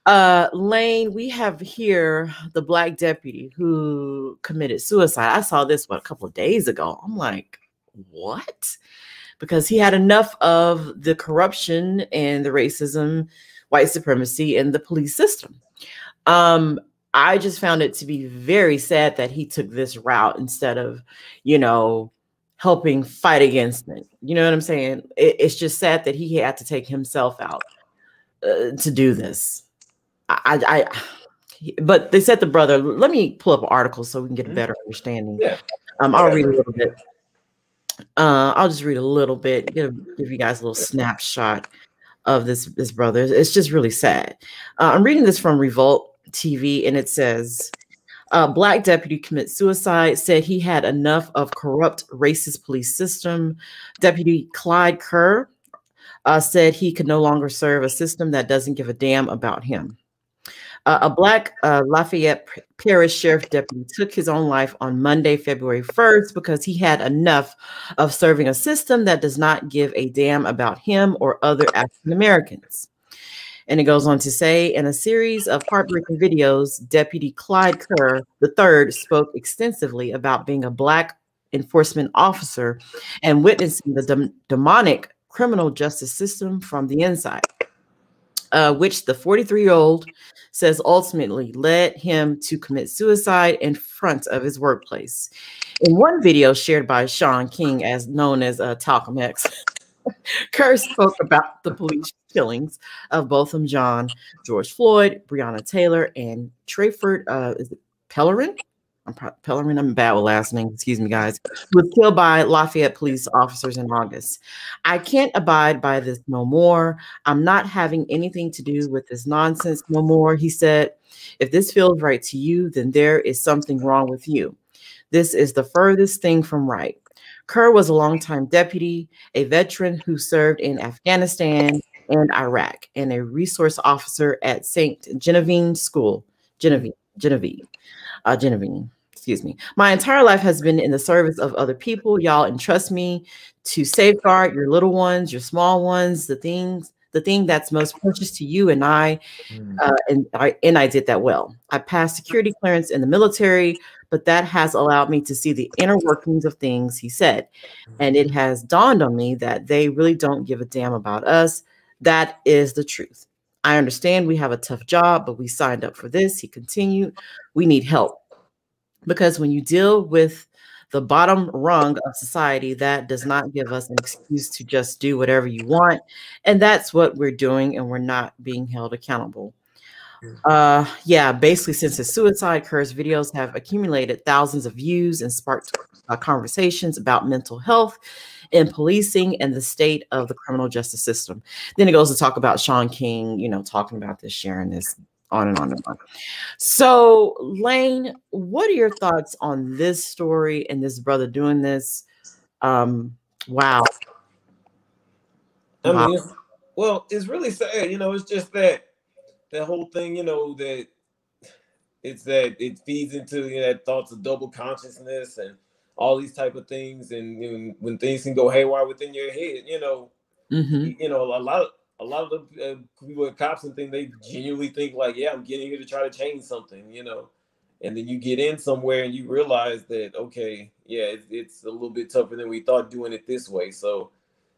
Lane, we have here the Black deputy who committed suicide. I saw this a couple of days ago. I'm like, what? Because he had enough of the corruption and the racism, white supremacy in the police system. I just found it to be very sad that he took this route instead of, helping fight against it. You know what I'm saying? It's just sad that he had to take himself out to do this. But they said the brother, let me pull up an article so we can get a better understanding. Yeah. I'll read a little bit. I'll just read a little bit, give you guys a little snapshot of this brother. It's just really sad. I'm reading this from Revolt TV, and it says, Black deputy commits suicide, said he had enough of corrupt, racist police system. Deputy Clyde Kerr said he could no longer serve a system that doesn't give a damn about him. A Black Lafayette Parish Sheriff deputy took his own life on Monday, February 1st, because he had enough of serving a system that does not give a damn about him or other African Americans. And it goes on to say, in a series of heartbreaking videos, Deputy Clyde Kerr III spoke extensively about being a Black enforcement officer and witnessing the demonic criminal justice system from the inside, which the 43-year-old says ultimately led him to commit suicide in front of his workplace. In one video shared by Sean King, as known as Talcum X, Kerr spoke about the police killings of Botham Jean, George Floyd, Breonna Taylor, and Trayford Pellerin. Pellerin, I'm bad with last name. Excuse me, guys. Was killed by Lafayette police officers in August. I can't abide by this no more. I'm not having anything to do with this nonsense no more, he said. If this feels right to you, then there is something wrong with you. This is the furthest thing from right. Kerr was a longtime deputy, a veteran who served in Afghanistan and Iraq, and a resource officer at St. Genevieve School. Genevieve. Excuse me. My entire life has been in the service of other people. Y'all entrust me to safeguard your little ones, your small ones, the thing that's most precious to you and I. And I did that well. I passed security clearance in the military, but that has allowed me to see the inner workings of things, he said. And it has dawned on me that they really don't give a damn about us. That is the truth. I understand we have a tough job, but we signed up for this, he continued. We need help. Because when you deal with the bottom rung of society, that does not give us an excuse to just do whatever you want. And that's what we're doing, and we're not being held accountable. Yeah, basically, since his suicide, Kerr's videos have accumulated thousands of views and sparked conversations about mental health in policing and the state of the criminal justice system. Then it goes to talk about Sean King, talking about this, sharing this, on and on and on. So, Lane, what are your thoughts on this story and this brother doing this? Wow. I mean, it's really sad. It's just that whole thing, that it feeds into that thoughts of double consciousness and all these type of things, and when things can go haywire within your head, a a lot of the people at cops and things, they genuinely think like, yeah, I'm getting here to try to change something, you know. And then you get in somewhere and you realize that, okay, yeah, it's a little bit tougher than we thought doing it this way. So,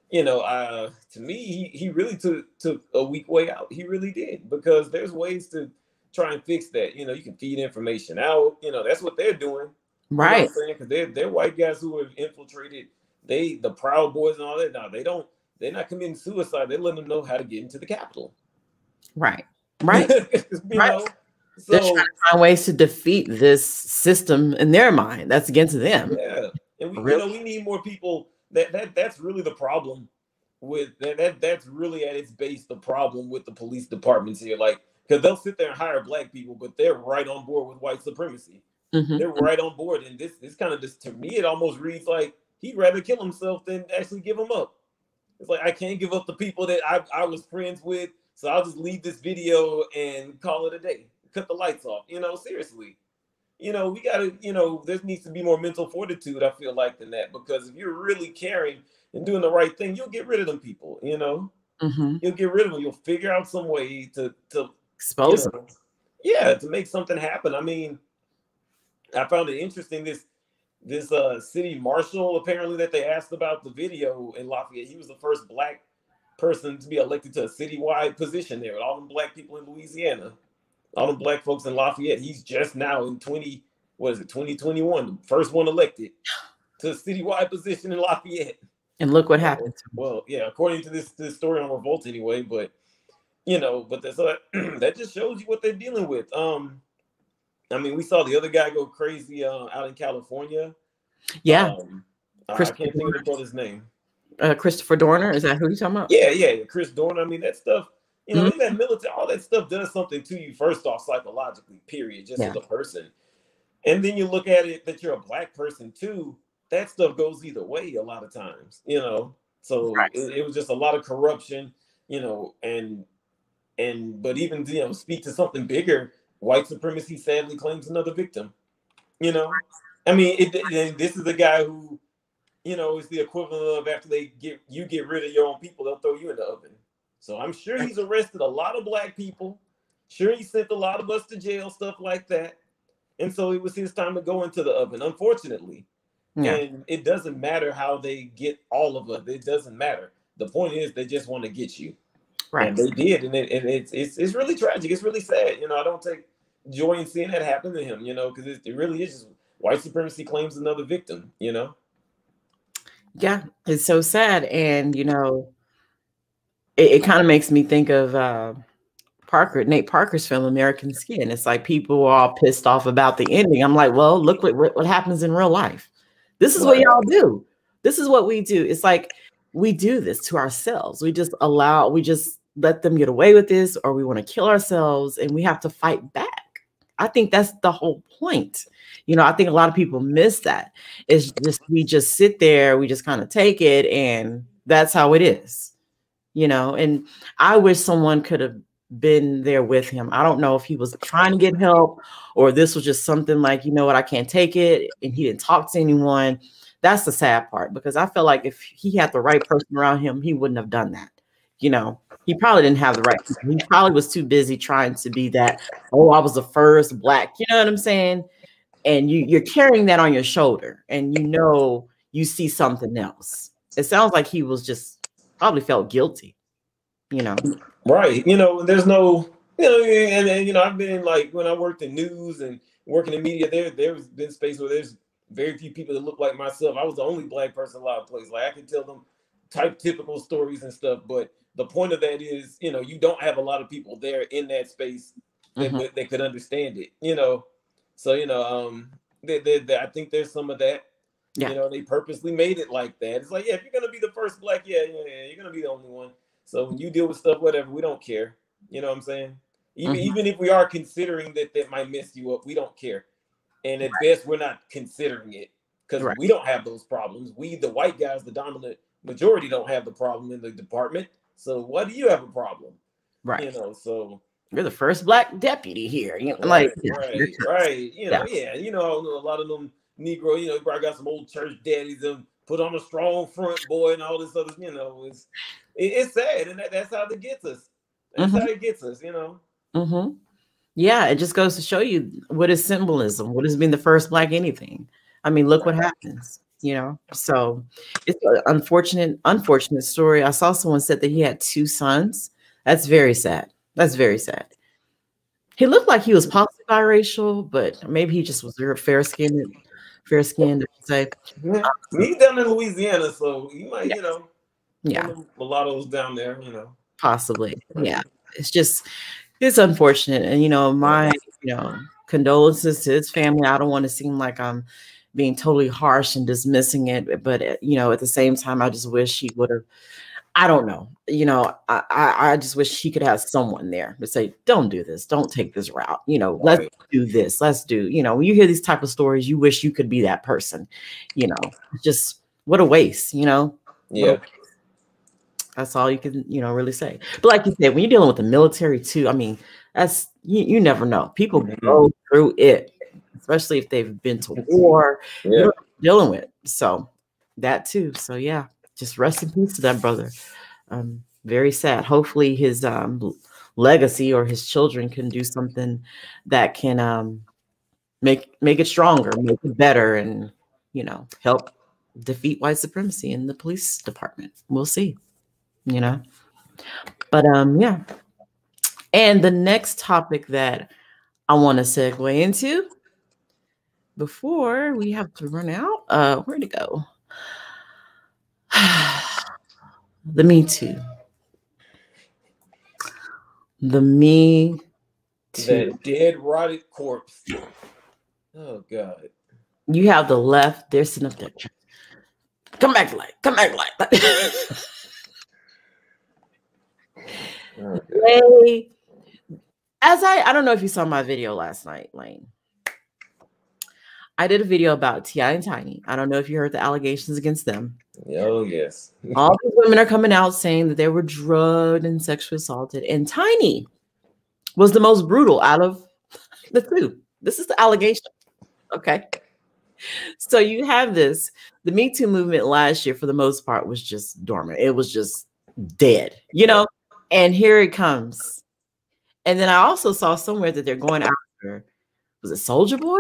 you know, to me, he really took a weak way out. He really did, because there's ways to try and fix that. You know, you can feed information out. You know, that's what they're doing. Right. You know what I'm saying? Because they're white guys who have infiltrated. The Proud Boys and all that. Now they're not committing suicide. They're letting them know how to get into the Capitol. Right. Right. You know? So, they're trying to find ways to defeat this system in their mind that's against them. Yeah, and we, you know, we need more people. That's really the problem with that. That's really at its base the problem with the police departments here. Like, because they'll sit there and hire black people, but they're right on board with white supremacy. They're right on board, and this kind of to me, it almost reads like he'd rather kill himself than actually give them up. It's like, I can't give up the people that I was friends with, so I'll just leave this video and call it a day. Cut the lights off. You know, seriously. You know, we gotta, you know, there needs to be more mental fortitude, I feel like, than that. Because if you're really caring and doing the right thing, you'll get rid of them people, you know. You'll get rid of them. You'll figure out some way to expose them. Yeah, to make something happen. I mean, I found it interesting, this city marshal, apparently, that they asked about the video in Lafayette. He was the first black person to be elected to a citywide position there, with all them black people in Louisiana. All the black folks in Lafayette. He's just now in 2021, the first one elected to a citywide position in Lafayette. And look what happened. Well, yeah, according to this story on Revolt anyway, but you know, but that's that just shows you what they're dealing with. I mean, we saw the other guy go crazy out in California. Yeah. I can't think of the brother's name. Christopher Dorner, is that who you're talking about? Yeah, Chris Dorner. I mean, that stuff. You know, in that military, all that stuff does something to you, first off, psychologically, period, just as a person. And then you look at it that you're a black person too, that stuff goes either way a lot of times, you know. So it was just a lot of corruption, you know, but even, you know, speak to something bigger, white supremacy sadly claims another victim, you know. I mean, this is a guy who, you know, is the equivalent of after you get rid of your own people, they'll throw you in the oven. So I'm sure he's arrested a lot of black people. Sure, he sent a lot of us to jail, stuff like that. And so it was his time to go into the oven, unfortunately. Yeah. And it doesn't matter how they get all of us. It doesn't matter. The point is they just want to get you. Right. And they did. And it's really tragic. It's really sad. You know, I don't take joy in seeing that happen to him, you know, because it really is just white supremacy claims another victim, you know? Yeah, it's so sad. And, you know, it kind of makes me think of Nate Parker's film, American Skin. It's like people are all pissed off about the ending. I'm like, well, look what happens in real life. This is what y'all do. This is what we do. It's like we do this to ourselves. We just let them get away with this, or we want to kill ourselves and we have to fight back. I think that's the whole point. You know, I think a lot of people miss that. It's just, we just sit there, we just kind of take it, and that's how it is. You know, and I wish someone could have been there with him. I don't know if he was trying to get help or this was just something like, you know what, I can't take it. And he didn't talk to anyone. That's the sad part, because I feel like if he had the right person around him, he wouldn't have done that. You know, he probably didn't have the right people. He probably was too busy trying to be that, oh, I was the first black, you know what I'm saying? And you're carrying that on your shoulder, and you know, you see something else. It sounds like he was just probably felt guilty, you know. Right. You know, there's no, you know, and you know, I've been like, when I worked in news and working in media, there's been space where there's very few people that look like myself. I was the only black person in a lot of places. Like, I can tell them typical stories and stuff, but the point of that is, you know, you don't have a lot of people there in that space that could understand it, you know. So, you know, I think there's some of that. Yeah. You know, they purposely made it like that. It's like, yeah, if you're gonna be the first black, yeah, you're gonna be the only one. So when you deal with stuff, whatever, we don't care. You know what I'm saying? Even if we are considering that might mess you up, we don't care. And at best, we're not considering it, because we don't have those problems. We, the white guys, the dominant majority, don't have the problem in the department. So why do you have a problem? Right. You know, so you're the first black deputy here. You know, right. You know, You know, a lot of them Negro, you know, probably got some old church daddies and put on a strong front, boy, and all this other, you know, it's sad, and that's how it gets us. That's how it gets us, you know. Yeah, it just goes to show you what is symbolism, what has been the first Black anything. I mean, look what happens, you know. So it's an unfortunate story. I saw someone said that he had 2 sons. That's very sad. That's very sad. He looked like he was possibly biracial, but maybe he just was fair skinned, say. Yeah. He's down in Louisiana, so you might, you know, yeah, mulattoes down there, you know. Possibly. Yeah. It's unfortunate. And, you know, my, you know, condolences to his family. I don't want to seem like I'm being totally harsh and dismissing it, but, you know, at the same time, I just wish he would have, I don't know, you know, I just wish he could have someone there to say, don't do this, don't take this route, you know, let's do this, let's do, you know, when you hear these type of stories, you wish you could be that person, you know, just what a waste, you know. Yeah. That's all you can, you know, really say. But like you said, when you're dealing with the military too, I mean, that's you never know. People go through it, especially if they've been to war. You know what you're dealing with. So that too. So yeah, just rest in peace to that brother. Very sad. Hopefully his legacy or his children can do something that can make it stronger, make it better, and you know, help defeat white supremacy in the police department. We'll see. You know, but yeah. And the next topic that I want to segue into before we have to run out, where'd it go? The Me Too. The Me Too. The dead, rotted corpse. Oh God. You have the left, they're sitting up there. Come back to life. Come back to life. I don't know if you saw my video last night, Lane. I did a video about T.I. and Tiny. I don't know if you heard the allegations against them. Oh, yes. All these women are coming out saying that they were drugged and sexually assaulted. And Tiny was the most brutal out of the two. This is the allegation. Okay. So you have this. The Me Too movement last year, for the most part, was just dormant. It was just dead, you know? And here it comes. And then I also saw somewhere that they're going after, was it Soulja Boy?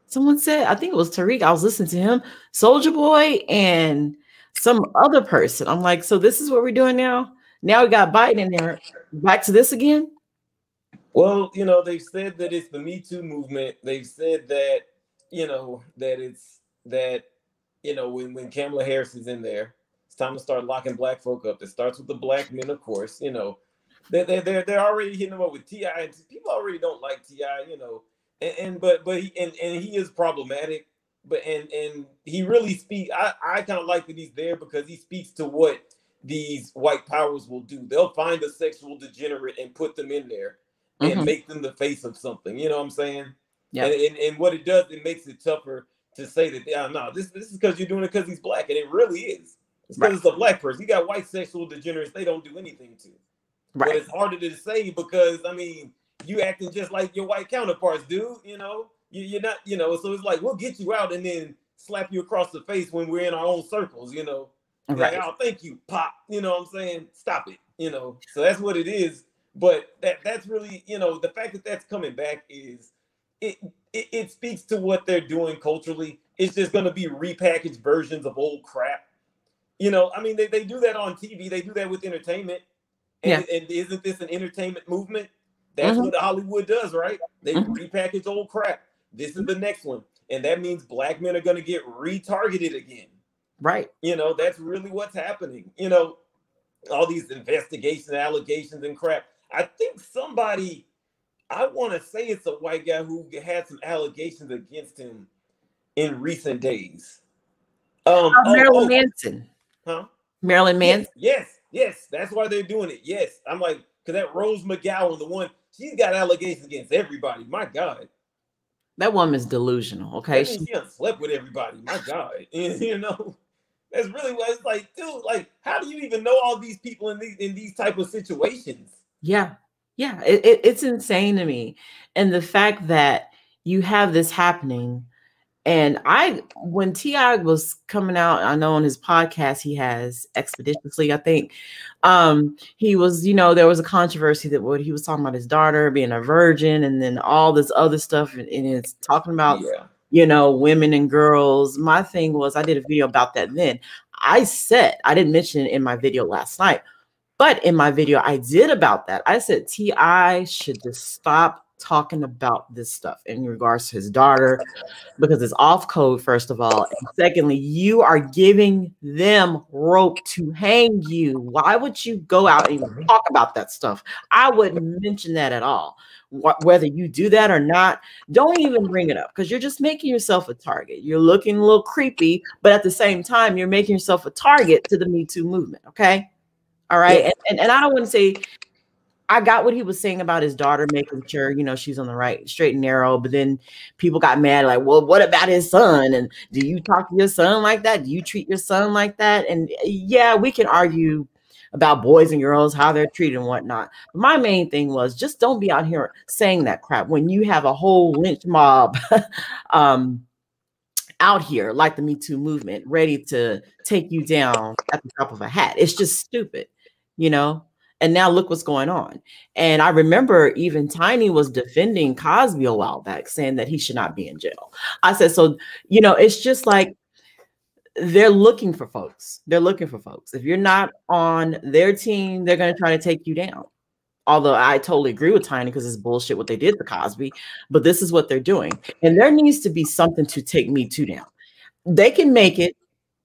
Someone said, I think it was Tariq. I was listening to him, Soulja Boy and some other person. I'm like, so this is what we're doing now? Now we got Biden in there. Back to this again? Well, you know, they've said that it's the Me Too movement. They've said that, you know, that it's that, you know, when Kamala Harris is in there, it's time to start locking black folk up. It starts with the black men, of course, you know. They're already hitting them up with T.I. and people already don't like T.I., you know. But he is problematic, but and he really speaks. I kind of like that he's there because he speaks to what these white powers will do. They'll find a sexual degenerate and put them in there and make them the face of something. You know what I'm saying? Yeah. And what it does, it makes it tougher to say that no, this is because you're doing it because he's black, and it really is. It's because it's a black person. You got white sexual degenerates; they don't do anything to. But it's harder to say because I mean. You acting just like your white counterparts, dude. You know, you're not, you know, so it's like, we'll get you out and then slap you across the face when we're in our own circles, you know. Like, oh, thank you, Pop. You know what I'm saying? Stop it, you know. So that's what it is. But that's really, you know, the fact that that's coming back is, it speaks to what they're doing culturally. It's just going to be repackaged versions of old crap. You know, I mean, they do that on TV. They do that with entertainment. And isn't this an entertainment movement? That's what Hollywood does, right? They repackage old crap. This is the next one. And that means black men are going to get retargeted again. Right. You know, that's really what's happening. You know, all these investigations, allegations and crap. I think somebody, I want to say it's a white guy who had some allegations against him in recent days. Marilyn Manson. Huh? Marilyn Manson? Yes. That's why they're doing it. Yes. I'm like, because that Rose McGowan, the one, she's got allegations against everybody. My God. That woman's delusional, okay? She done slept with everybody. My God. And, you know, that's really what it's like, dude, like, how do you even know all these people in these type of situations? Yeah. It's insane to me. And the fact that you have this happening And when T.I. was coming out, I know on his podcast he has Expeditiously, I think. He was, there was a controversy that what he was talking about his daughter being a virgin, and then all this other stuff, and it's talking about women and girls. My thing was, I did a video about that then. I didn't mention it in my video last night, but in my video I did about that. I said T.I. should just stop talking about this stuff in regards to his daughter, because it's off code, first of all. And secondly, you are giving them rope to hang you. Why would you go out and talk about that stuff? I wouldn't mention that at all. Whether you do that or not, don't even bring it up, because you're just making yourself a target. You're looking a little creepy, but at the same time, you're making yourself a target to the Me Too movement. Okay. All right. Yeah. And I don't want to say, I got what he was saying about his daughter, making sure, she's on the right, straight and narrow. But then people got mad, like, well, what about his son? And do you talk to your son like that? Do you treat your son like that? And yeah, we can argue about boys and girls, how they're treated and whatnot. But my main thing was, just don't be out here saying that crap when you have a whole lynch mob out here, like the Me Too movement, ready to take you down at the top of a hat. It's just stupid, And now look what's going on. And I remember even Tiny was defending Cosby a while back, saying that he should not be in jail. I said, so, it's just like they're looking for folks. They're looking for folks. If you're not on their team, they're going to try to take you down. Although I totally agree with Tiny, because it's bullshit what they did to Cosby. But this is what they're doing. And there needs to be something to take Me Too down. They can make it.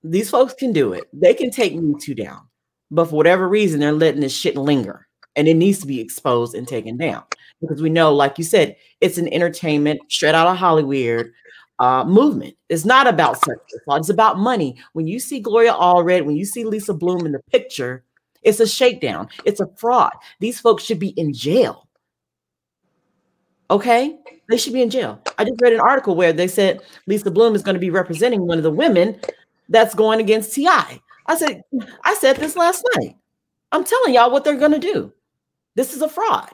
These folks can do it. They can take Me Too down. But for whatever reason, they're letting this shit linger, and it needs to be exposed and taken down, because we know, like you said, it's an entertainment, straight out of Hollywood movement. It's not about sexual assault. It's about money. When you see Gloria Allred, when you see Lisa Bloom in the picture, it's a shakedown. It's a fraud. These folks should be in jail. Okay? They should be in jail. I just read an article where they said Lisa Bloom is going to be representing one of the women that's going against T.I. I said this last night. I'm telling y'all what they're going to do. This is a fraud.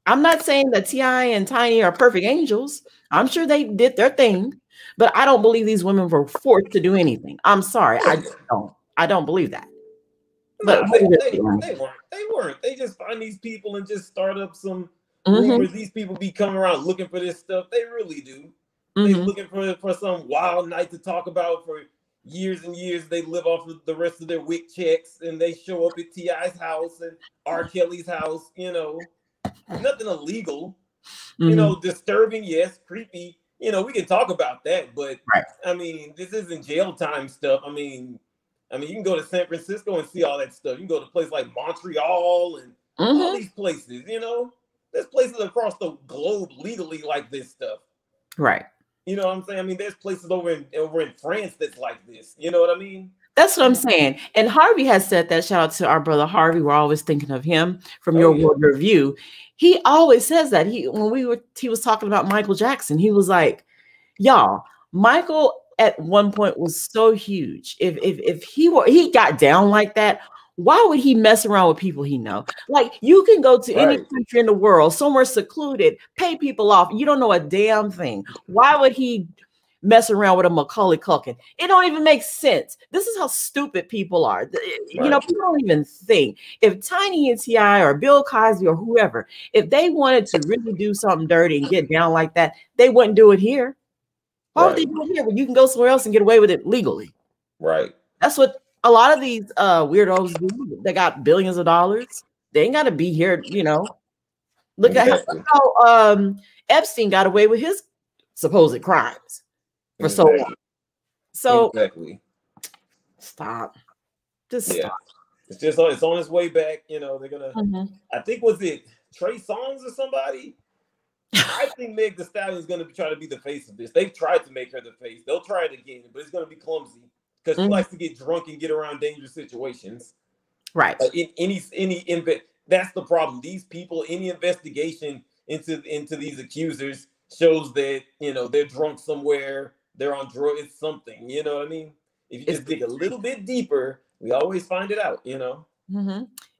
I'm not saying that T.I. and Tiny are perfect angels. I'm sure they did their thing, but I don't believe these women were forced to do anything. I'm sorry. I don't believe that. But they weren't. They just find these people and just start up some rumors. These people be coming around looking for this stuff. They really do. They looking for some wild night to talk about for years and years. They live off of the rest of their WIC checks, and they show up at T.I.'s house and R. Kelly's house. Nothing illegal. Disturbing, yes. Creepy. We can talk about that, but I mean, this isn't jail time stuff. I mean, you can go to San Francisco and see all that stuff. You can go to places like Montreal and all these places. There's places across the globe legally like this stuff. Right. You know what I'm saying? I mean, there's places over in France that's like this. You know what I mean? That's what I'm saying. And Harvey has said that. Shout out to our brother Harvey. We're always thinking of him from Your World Review. He always says that. He was talking about Michael Jackson. He was like, y'all, Michael at one point was so huge. If he got down like that, why would he mess around with people he know? Like, you can go to any country in the world, somewhere secluded, pay people off. You don't know a damn thing. Why would he mess around with a Macaulay Culkin? It don't even make sense. This is how stupid people are. People don't even think. If Tiny and T.I. or Bill Cosby or whoever, if they wanted to really do something dirty and get down like that, they wouldn't do it here. Why would they do it here when you can go somewhere else and get away with it legally? Right. That's what a lot of these weirdos do. They got billions of dollars. They ain't got to be here, Look at how Epstein got away with his supposed crimes for so long. So stop. Just stop. It's on its way back. They're gonna. I think, was it Trey Songz or somebody? I think Meg Thee Stallion is going to try to be the face of this. They've tried to make her the face. They'll try it again, but it's going to be clumsy because she likes to get drunk and get around dangerous situations. Right. That's the problem. These people, any investigation into these accusers shows that they're drunk somewhere, they're on drugs. It's something. You know what I mean? If you just dig a little bit deeper, we always find it out.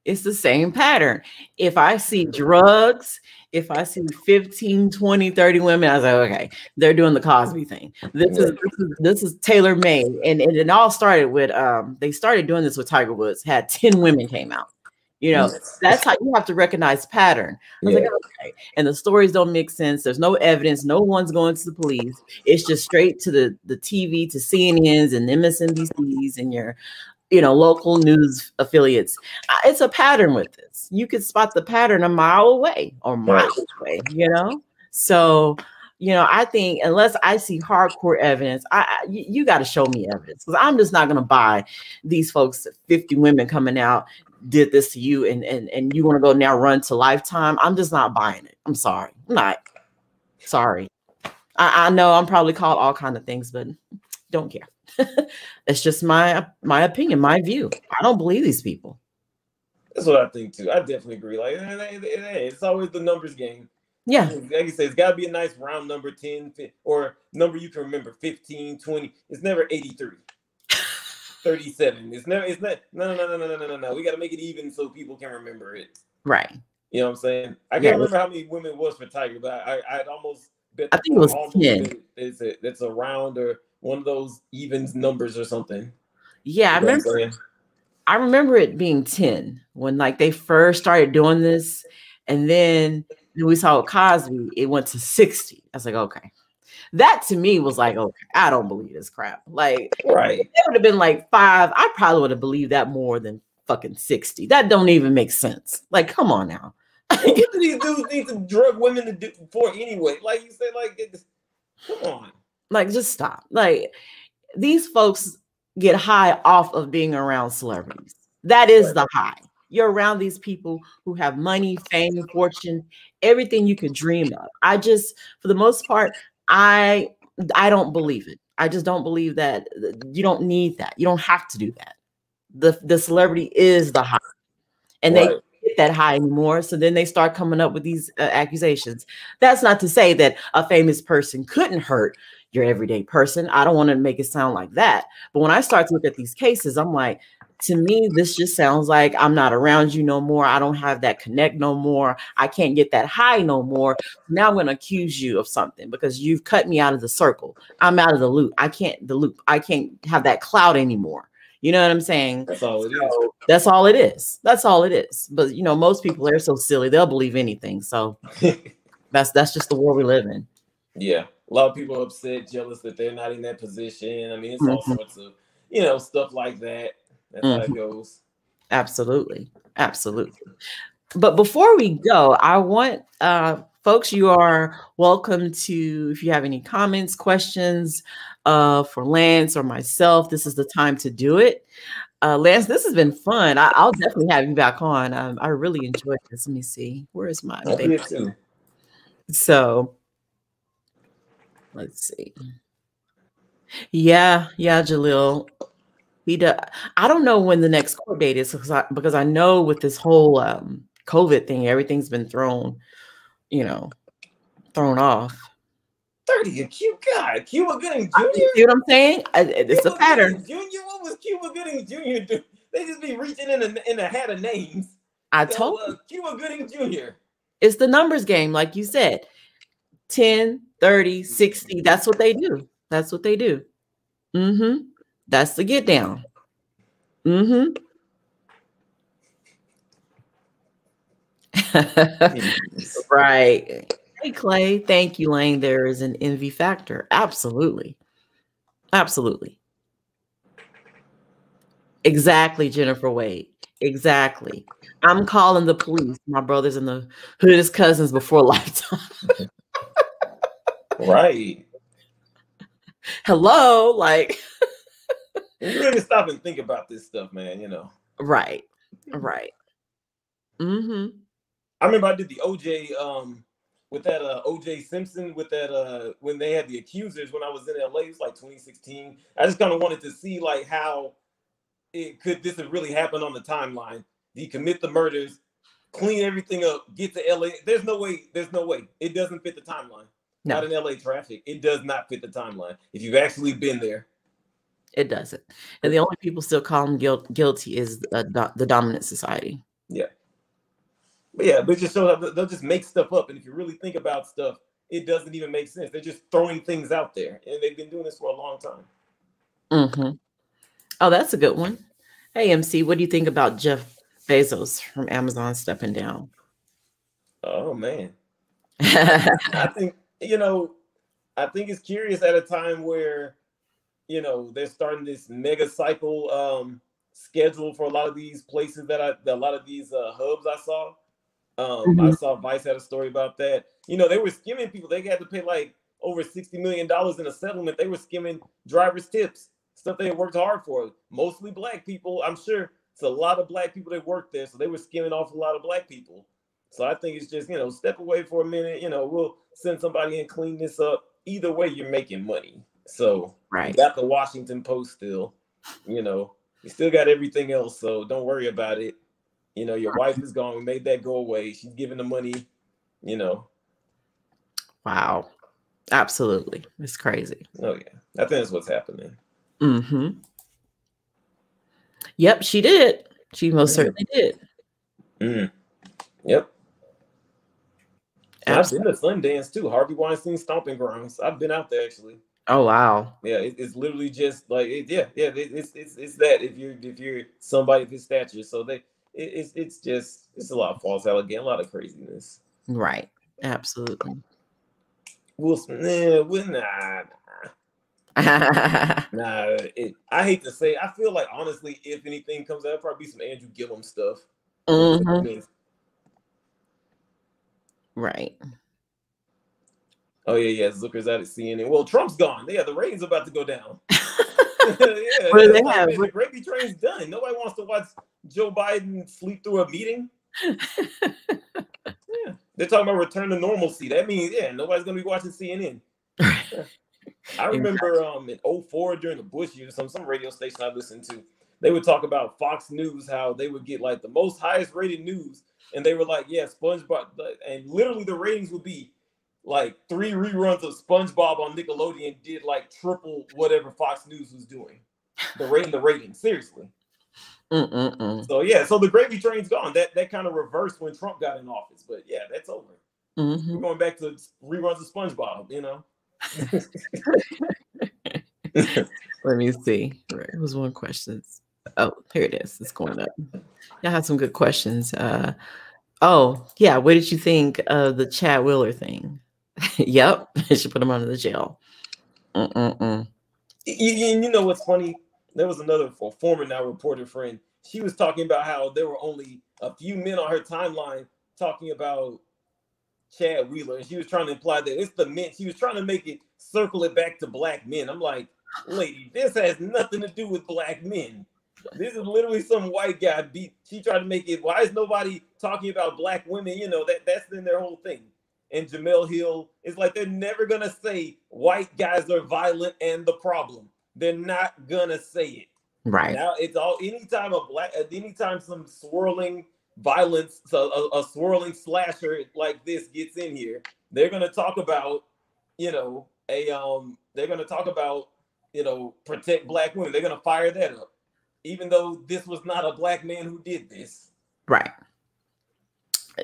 It's the same pattern. If I see drugs, if I see 15, 20, 30 women, I was like, okay, they're doing the Cosby thing. This is tailor made. And it all started with they started doing this with Tiger Woods, had 10 women came out. You know, that's how you have to recognize pattern. I was like, okay. And the stories don't make sense. There's no evidence. No one's going to the police. It's just straight to the TV, to CNNs and MSNBCs and your local news affiliates. It's a pattern with this. You could spot the pattern a mile away or miles away, So, I think unless I see hardcore evidence, you got to show me evidence, because I'm just not going to buy these folks, 50 women coming out, did this to you, and you want to go now run to Lifetime. I'm just not buying it. I'm sorry. I'm not. Sorry. I know I'm probably called all kinds of things, but don't care. It's just my opinion, my view. I don't believe these people. That's what I think too. I definitely agree. Like, it's always the numbers game. Yeah. Like you say, it's got to be a nice round number, 10, or number you can remember, 15, 20. It's never 83, 37. It's not. No. We got to make it even so people can remember it. Right. You know what I'm saying? I can't remember how many women it was for Tiger, but I'd almost bet. I think it was 10. It's a round or one of those evens numbers or something. Yeah, I remember it being 10 when they first started doing this, and then we saw Cosby, it went to 60. I was like, okay. That to me was like, okay, I don't believe this crap. Right. If it would have been 5, I probably would have believed that more than fucking 60. That don't even make sense. Come on now. What do these dudes need to drug women to do for anyway? Like you said, come on. Just stop. These folks get high off of being around celebrities. That is the high. You're around these people who have money, fame, fortune, everything you could dream of. For the most part, I don't believe it. I just don't believe that. You don't need that. You don't have to do that. The celebrity is the high, and they get that high anymore. So then they start coming up with these accusations. That's not to say that a famous person couldn't hurt your everyday person. I don't want to make it sound like that. But when I start to look at these cases, I'm like, to me, this just sounds like I'm not around you no more. I don't have that connect no more. I can't get that high no more. Now I'm going to accuse you of something because you've cut me out of the circle. I'm out of the loop. I can't have that clout anymore. You know what I'm saying? That's all it is. That's all it is. That's all it is. But most people are so silly. They'll believe anything. So that's just the world we live in. Yeah. A lot of people are upset, jealous that they're not in that position. I mean, it's all sorts of, stuff like that. That's how it goes. Absolutely. But before we go, I want folks, you are welcome to, if you have any comments, questions for Lance or myself, this is the time to do it. Lance, this has been fun. I'll definitely have you back on. I really enjoyed this. Let me see. Where is my baby? So let's see. Yeah, Jalil. I don't know when the next court date is because I know with this whole COVID thing, everything's been thrown off. 30, a cute guy, Cuba Gooding Jr. You see what I'm saying? It's Cuba a pattern. Gooding Jr. What was Cuba Gooding Jr. do? They just be reaching in a hat of names. I told you. Cuba Gooding Jr. It's the numbers game, like you said. 10, 30, 60. That's what they do. That's the get down. Right. Hey, Clay. Thank you, Lane. There is an envy factor. Absolutely. Exactly, Jennifer Wade. Exactly. I'm calling the police. My brothers and the hoodest cousins before Lifetime. Right. Hello, you really stop and think about this stuff, man. Right. I remember I did the OJ with that OJ Simpson with that when they had the accusers when I was in LA. It was 2016. I just kind of wanted to see how this have really happened on the timeline. He commit the murders, clean everything up, get to LA. There's no way. It doesn't fit the timeline. No. Not in LA traffic. It does not fit the timeline. If you've actually been there. It doesn't. And the only people still call him guilty is the dominant society. Yeah. But yeah, but just show that they'll just make stuff up. And if you really think about stuff, it doesn't even make sense. They're just throwing things out there. And they've been doing this for a long time. Mm-hmm. Oh, that's a good one. Hey, MC, what do you think about Jeff Bezos from Amazon stepping down? Oh man. I think, I think it's curious at a time where, they're starting this mega cycle schedule for a lot of these places a lot of these hubs I saw. I saw Vice had a story about that. They were skimming people. They had to pay like over $60 million in a settlement. They were skimming drivers' tips, stuff they had worked hard for. Mostly black people. I'm sure it's a lot of black people that work there. So they were skimming off a lot of black people. So I think it's just, step away for a minute. We'll send somebody and clean this up. Either way, you're making money. So right. You got the Washington Post still. You still got everything else. So don't worry about it. Your wife is gone. We made that go away. She's giving the money, Wow. Absolutely. It's crazy. Oh, yeah. I think that's what's happening. Mm-hmm. Yep, she did. She most certainly did. Mm. Yep. I've been to Sundance too. Harvey Weinstein stomping grounds. I've been out there actually. Oh wow. Yeah, it's literally just like it's that if you're somebody of his stature. So it's a lot of false allegation, a lot of craziness. Right. Absolutely. Will Smith, nah. I hate to say, I feel like honestly, if anything comes out, it'll probably be some Andrew Gillum stuff. Mm-hmm. Right. Oh yeah. Zucker's out at CNN. Well, Trump's gone. Yeah, the ratings are about to go down. What do they have? Man, the gravy train's done. Nobody wants to watch Joe Biden sleep through a meeting. Yeah, they're talking about return to normalcy. That means nobody's gonna be watching CNN. I remember in 2004 during the Bush years, some radio station I listened to, they would talk about Fox News, how they would get like the most highest rated news, and they were like, yeah, SpongeBob, and literally the ratings would be like 3 reruns of SpongeBob on Nickelodeon did like triple whatever Fox News was doing. The rating, seriously. So yeah, so the gravy train's gone. That kind of reversed when Trump got in office, but yeah, that's over. We're going back to reruns of SpongeBob, Let me see. It was one question. Oh, here it is. It's going up. Y'all have some good questions. Oh yeah, what did you think of the Chad Wheeler thing? Yep, they should put him under the jail. You know what's funny? There was another former now reporter friend. She was talking about how there were only a few men on her timeline talking about Chad Wheeler, and she was trying to imply that it's the men. She was trying to make it circle it back to black men. I'm like, lady, this has nothing to do with black men. This is literally some white guy she tried to make it. Why is nobody talking about black women? That's in their whole thing. And Jemele Hill is like, they're never gonna say white guys are violent and the problem. They're not gonna say it. Right. Now it's all anytime some swirling violence, so a swirling slasher like this gets in here, they're gonna talk about, they're gonna talk about, protect black women. They're gonna fire that up, even though this was not a black man who did this. Right.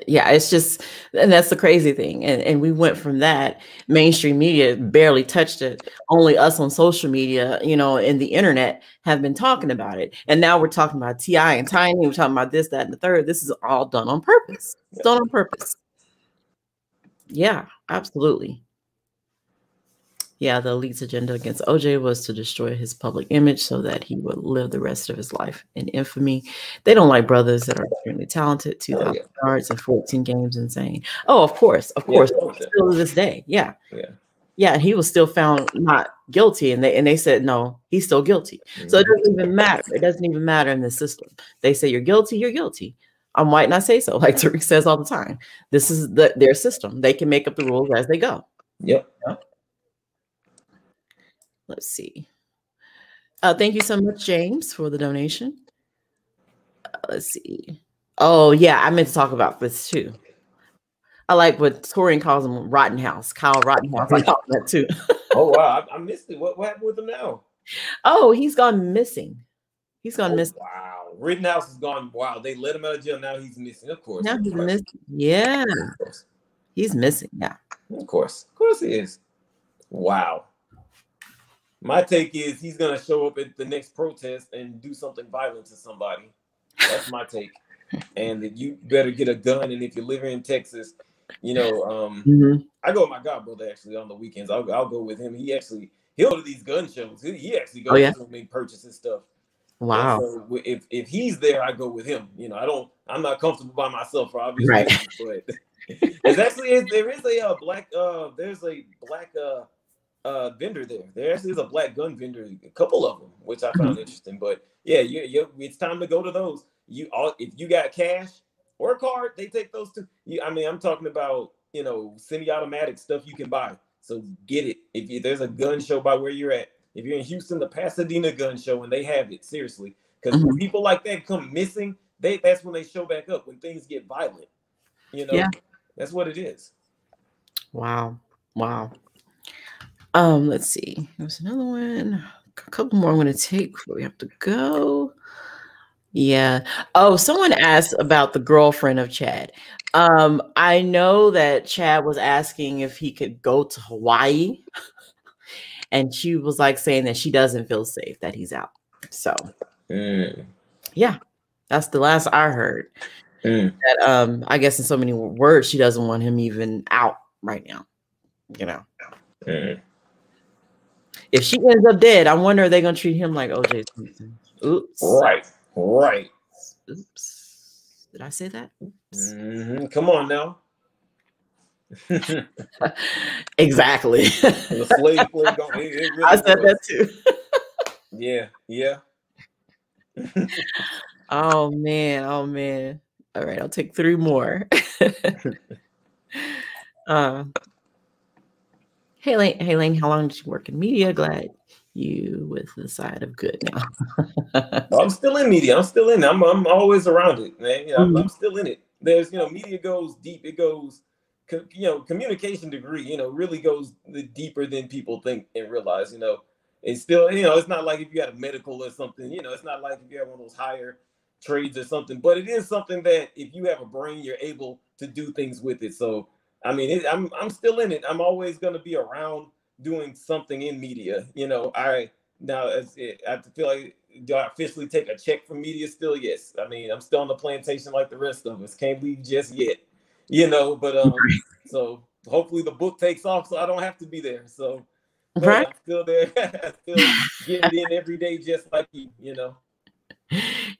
Yeah, it's just, and that's the crazy thing. And we went from that, mainstream media barely touched it. Only us on social media, and the internet have been talking about it. And now we're talking about T.I. and Tiny. We're talking about this, that, and the third. This is all done on purpose. It's done on purpose. Yeah, absolutely. Yeah, the elite's agenda against OJ was to destroy his public image so that he would live the rest of his life in infamy. They don't like brothers that are extremely talented. 2,000 yards and 14 games, insane. Oh, of course. Yeah, still to this day. Yeah. Yeah, he was still found not guilty, and they said no, he's still guilty. So it doesn't even matter. It doesn't even matter in the system. They say you're guilty, you're guilty. I'm white and I say so, like Tariq says all the time. This is their system. They can make up the rules as they go. Yep. Let's see. Thank you so much, James, for the donation. Let's see. Oh, yeah, I meant to talk about this too. I like what Torian calls him Rottenhouse, Kyle Rottenhouse. I call that too. Oh, wow. I missed it. What happened with him now? Oh, he's gone missing. He's gone Oh, missing. wow. Rittenhouse has gone wild. They let him out of jail. Now he's missing. Of course. Now Of he's course. missing. Yeah, Of course. he's missing. Yeah. Of course. Of course he is. Wow. My take is he's going to show up at the next protest and do something violent to somebody. That's my take. And that you better get a gun. And if you live here in Texas, you know, I go with my godbrother actually on the weekends. I'll go with him. He'll go to these gun shows. He actually goes to me purchases stuff. Wow. And so if he's there, I go with him. You know, I'm not comfortable by myself for obvious reasons, but there is a black vendor there. There actually is a black gun vendor, a couple of them, which I found interesting. But yeah, it's time to go to those. If you got cash or a card, they take those too. I'm talking about, you know, semi-automatic stuff you can buy. So get it. If there's a gun show by where you're at, if you're in Houston, the Pasadena gun show, and they have it, seriously. Because when people like that come missing, that's when they show back up, when things get violent. You know, that's what it is. Wow. Let's see. There's another one. A couple more I'm going to take before we have to go. Yeah. Oh, someone asked about the girlfriend of Chad. I know that Chad was asking if he could go to Hawaii, and she was like saying that she doesn't feel safe that he's out. So, yeah, that's the last I heard. That I guess in so many words, she doesn't want him even out right now. You know. If she ends up dead, I wonder, are they going to treat him like O.J. Simpson? Oops. Right. Oops. Did I say that? Come on now. Exactly. The slave really I said that too. Yeah. Oh man. All right, I'll take 3 more. Hey Lane, how long did you work in media? Glad you with the side of good now. I'm still in media. I'm still in it. I'm always around it, man. You know, I'm still in it. There's, you know, media goes deep. It goes, you know, communication degree, you know, really goes deeper than people think and realize. You know, it's still, you know, it's not like if you got a medical or something, you know, it's not like if you have one of those higher trades or something, but it is something that if you have a brain, you're able to do things with it. So, I mean, I'm still in it. I'm always going to be around doing something in media. You know, I feel like, do I officially take a check from media still? Yes. I mean, I'm still on the plantation like the rest of us. Can't leave just yet. You know, but so hopefully the book takes off so I don't have to be there. So I'm still there. Still getting in every day just like you know.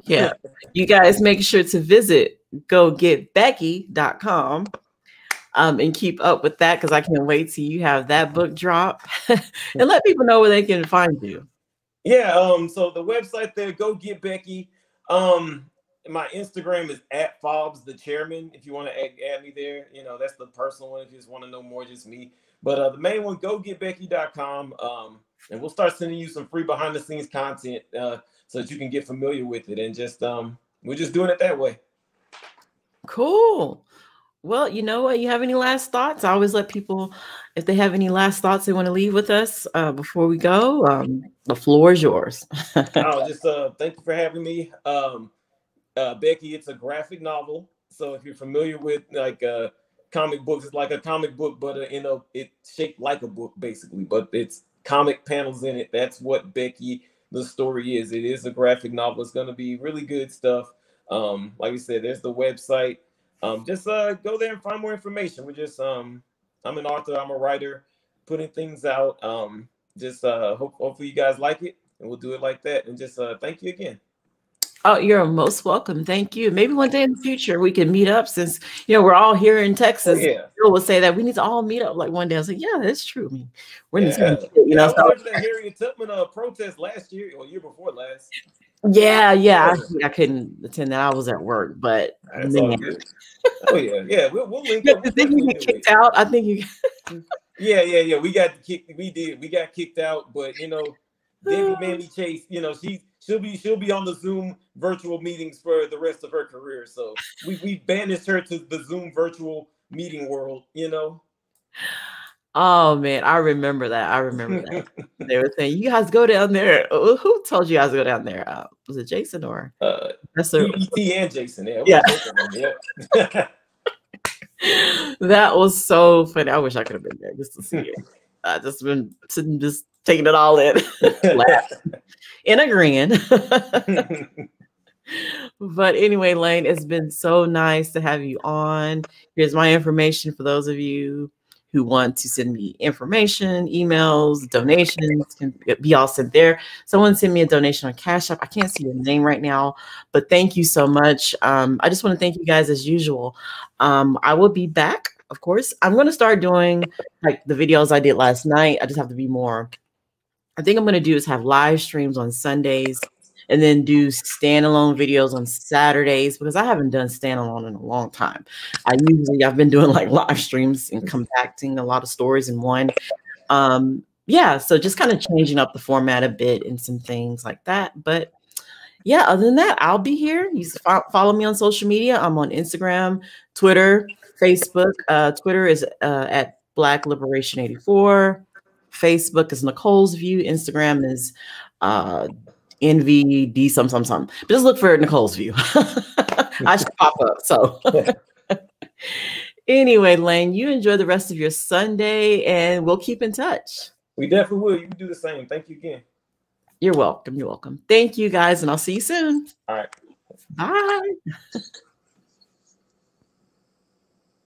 Yeah. You guys make sure to visit gogetbecky.com. And keep up with that, because I can't wait till you have that book drop. And let people know where they can find you. Yeah, so the website there, Go Get Becky. My Instagram is @Fobbs the Chairman. If you want to add me there, you know, that's the personal one. If you just want to know more, just me. But the main one, gogetbecky.com. And we'll start sending you some free behind the scenes content so that you can get familiar with it. And just we're just doing it that way. Cool. Well, you know what? You have any last thoughts? I always let people, if they have any last thoughts they want to leave with us before we go, the floor is yours. Just thank you for having me. Becky, it's a graphic novel. So if you're familiar with like comic books, it's like a comic book, but you know, it's shaped like a book basically, but it's comic panels in it. That's what Becky, the story is. It is a graphic novel. It's going to be really good stuff. Like I said, there's the website. Just go there and find more information. We're just I'm an author, I'm a writer, putting things out. Hopefully you guys like it, and we'll do it like that. And just thank you again. Oh, you're most welcome. Thank you. Maybe one day in the future we can meet up, since you know we're all here in Texas. Yeah. People will say that we need to all meet up like one day. I was like, yeah, that's true. I mean, we're in the same state, you know. I went to that Harriet Tubman protest last year or year before last. Yeah. I couldn't attend that. I was at work, but that's all good. Oh yeah. We'll link up. Didn't you get kicked out? I think you. Yeah. We got kicked. We got kicked out, but you know, Debbie Mamie Chase, you know, she'll be on the Zoom virtual meetings for the rest of her career. So we banished her to the Zoom virtual meeting world. You know. Oh man, I remember that. I remember that. They were saying, "You guys go down there." Who told you guys to go down there? Was it Jason or Professor? PET and Jason? Yeah, Yeah. both of them. Yeah. That was so funny. I wish I could have been there just to see it. I just been sitting, just taking it all in, laughing and agreeing. But anyway, Lane, it's been so nice to have you on. Here's my information for those of you who want to send me information, emails, donations can be all sent there. Someone sent me a donation on Cash App. I can't see your name right now, but thank you so much. I just want to thank you guys as usual. I will be back, of course. I'm going to start doing like the videos I did last night. I just have to be more. I think I'm going to do is have live streams on Sundays and then do standalone videos on Saturdays because I haven't done standalone in a long time. I've been doing like live streams and compacting a lot of stories in one. Yeah, so just kind of changing up the format a bit and some things like that. But yeah, other than that, I'll be here. You follow me on social media. I'm on Instagram, Twitter, Facebook. Twitter is at Black Liberation 84. Facebook is Nicole's View. Instagram is NVD some. But just look for Nicole's View. I should pop up. So anyway, Lane, you enjoy the rest of your Sunday and we'll keep in touch. We definitely will. You can do the same. Thank you again. You're welcome. You're welcome. Thank you guys, and I'll see you soon. All right. Bye.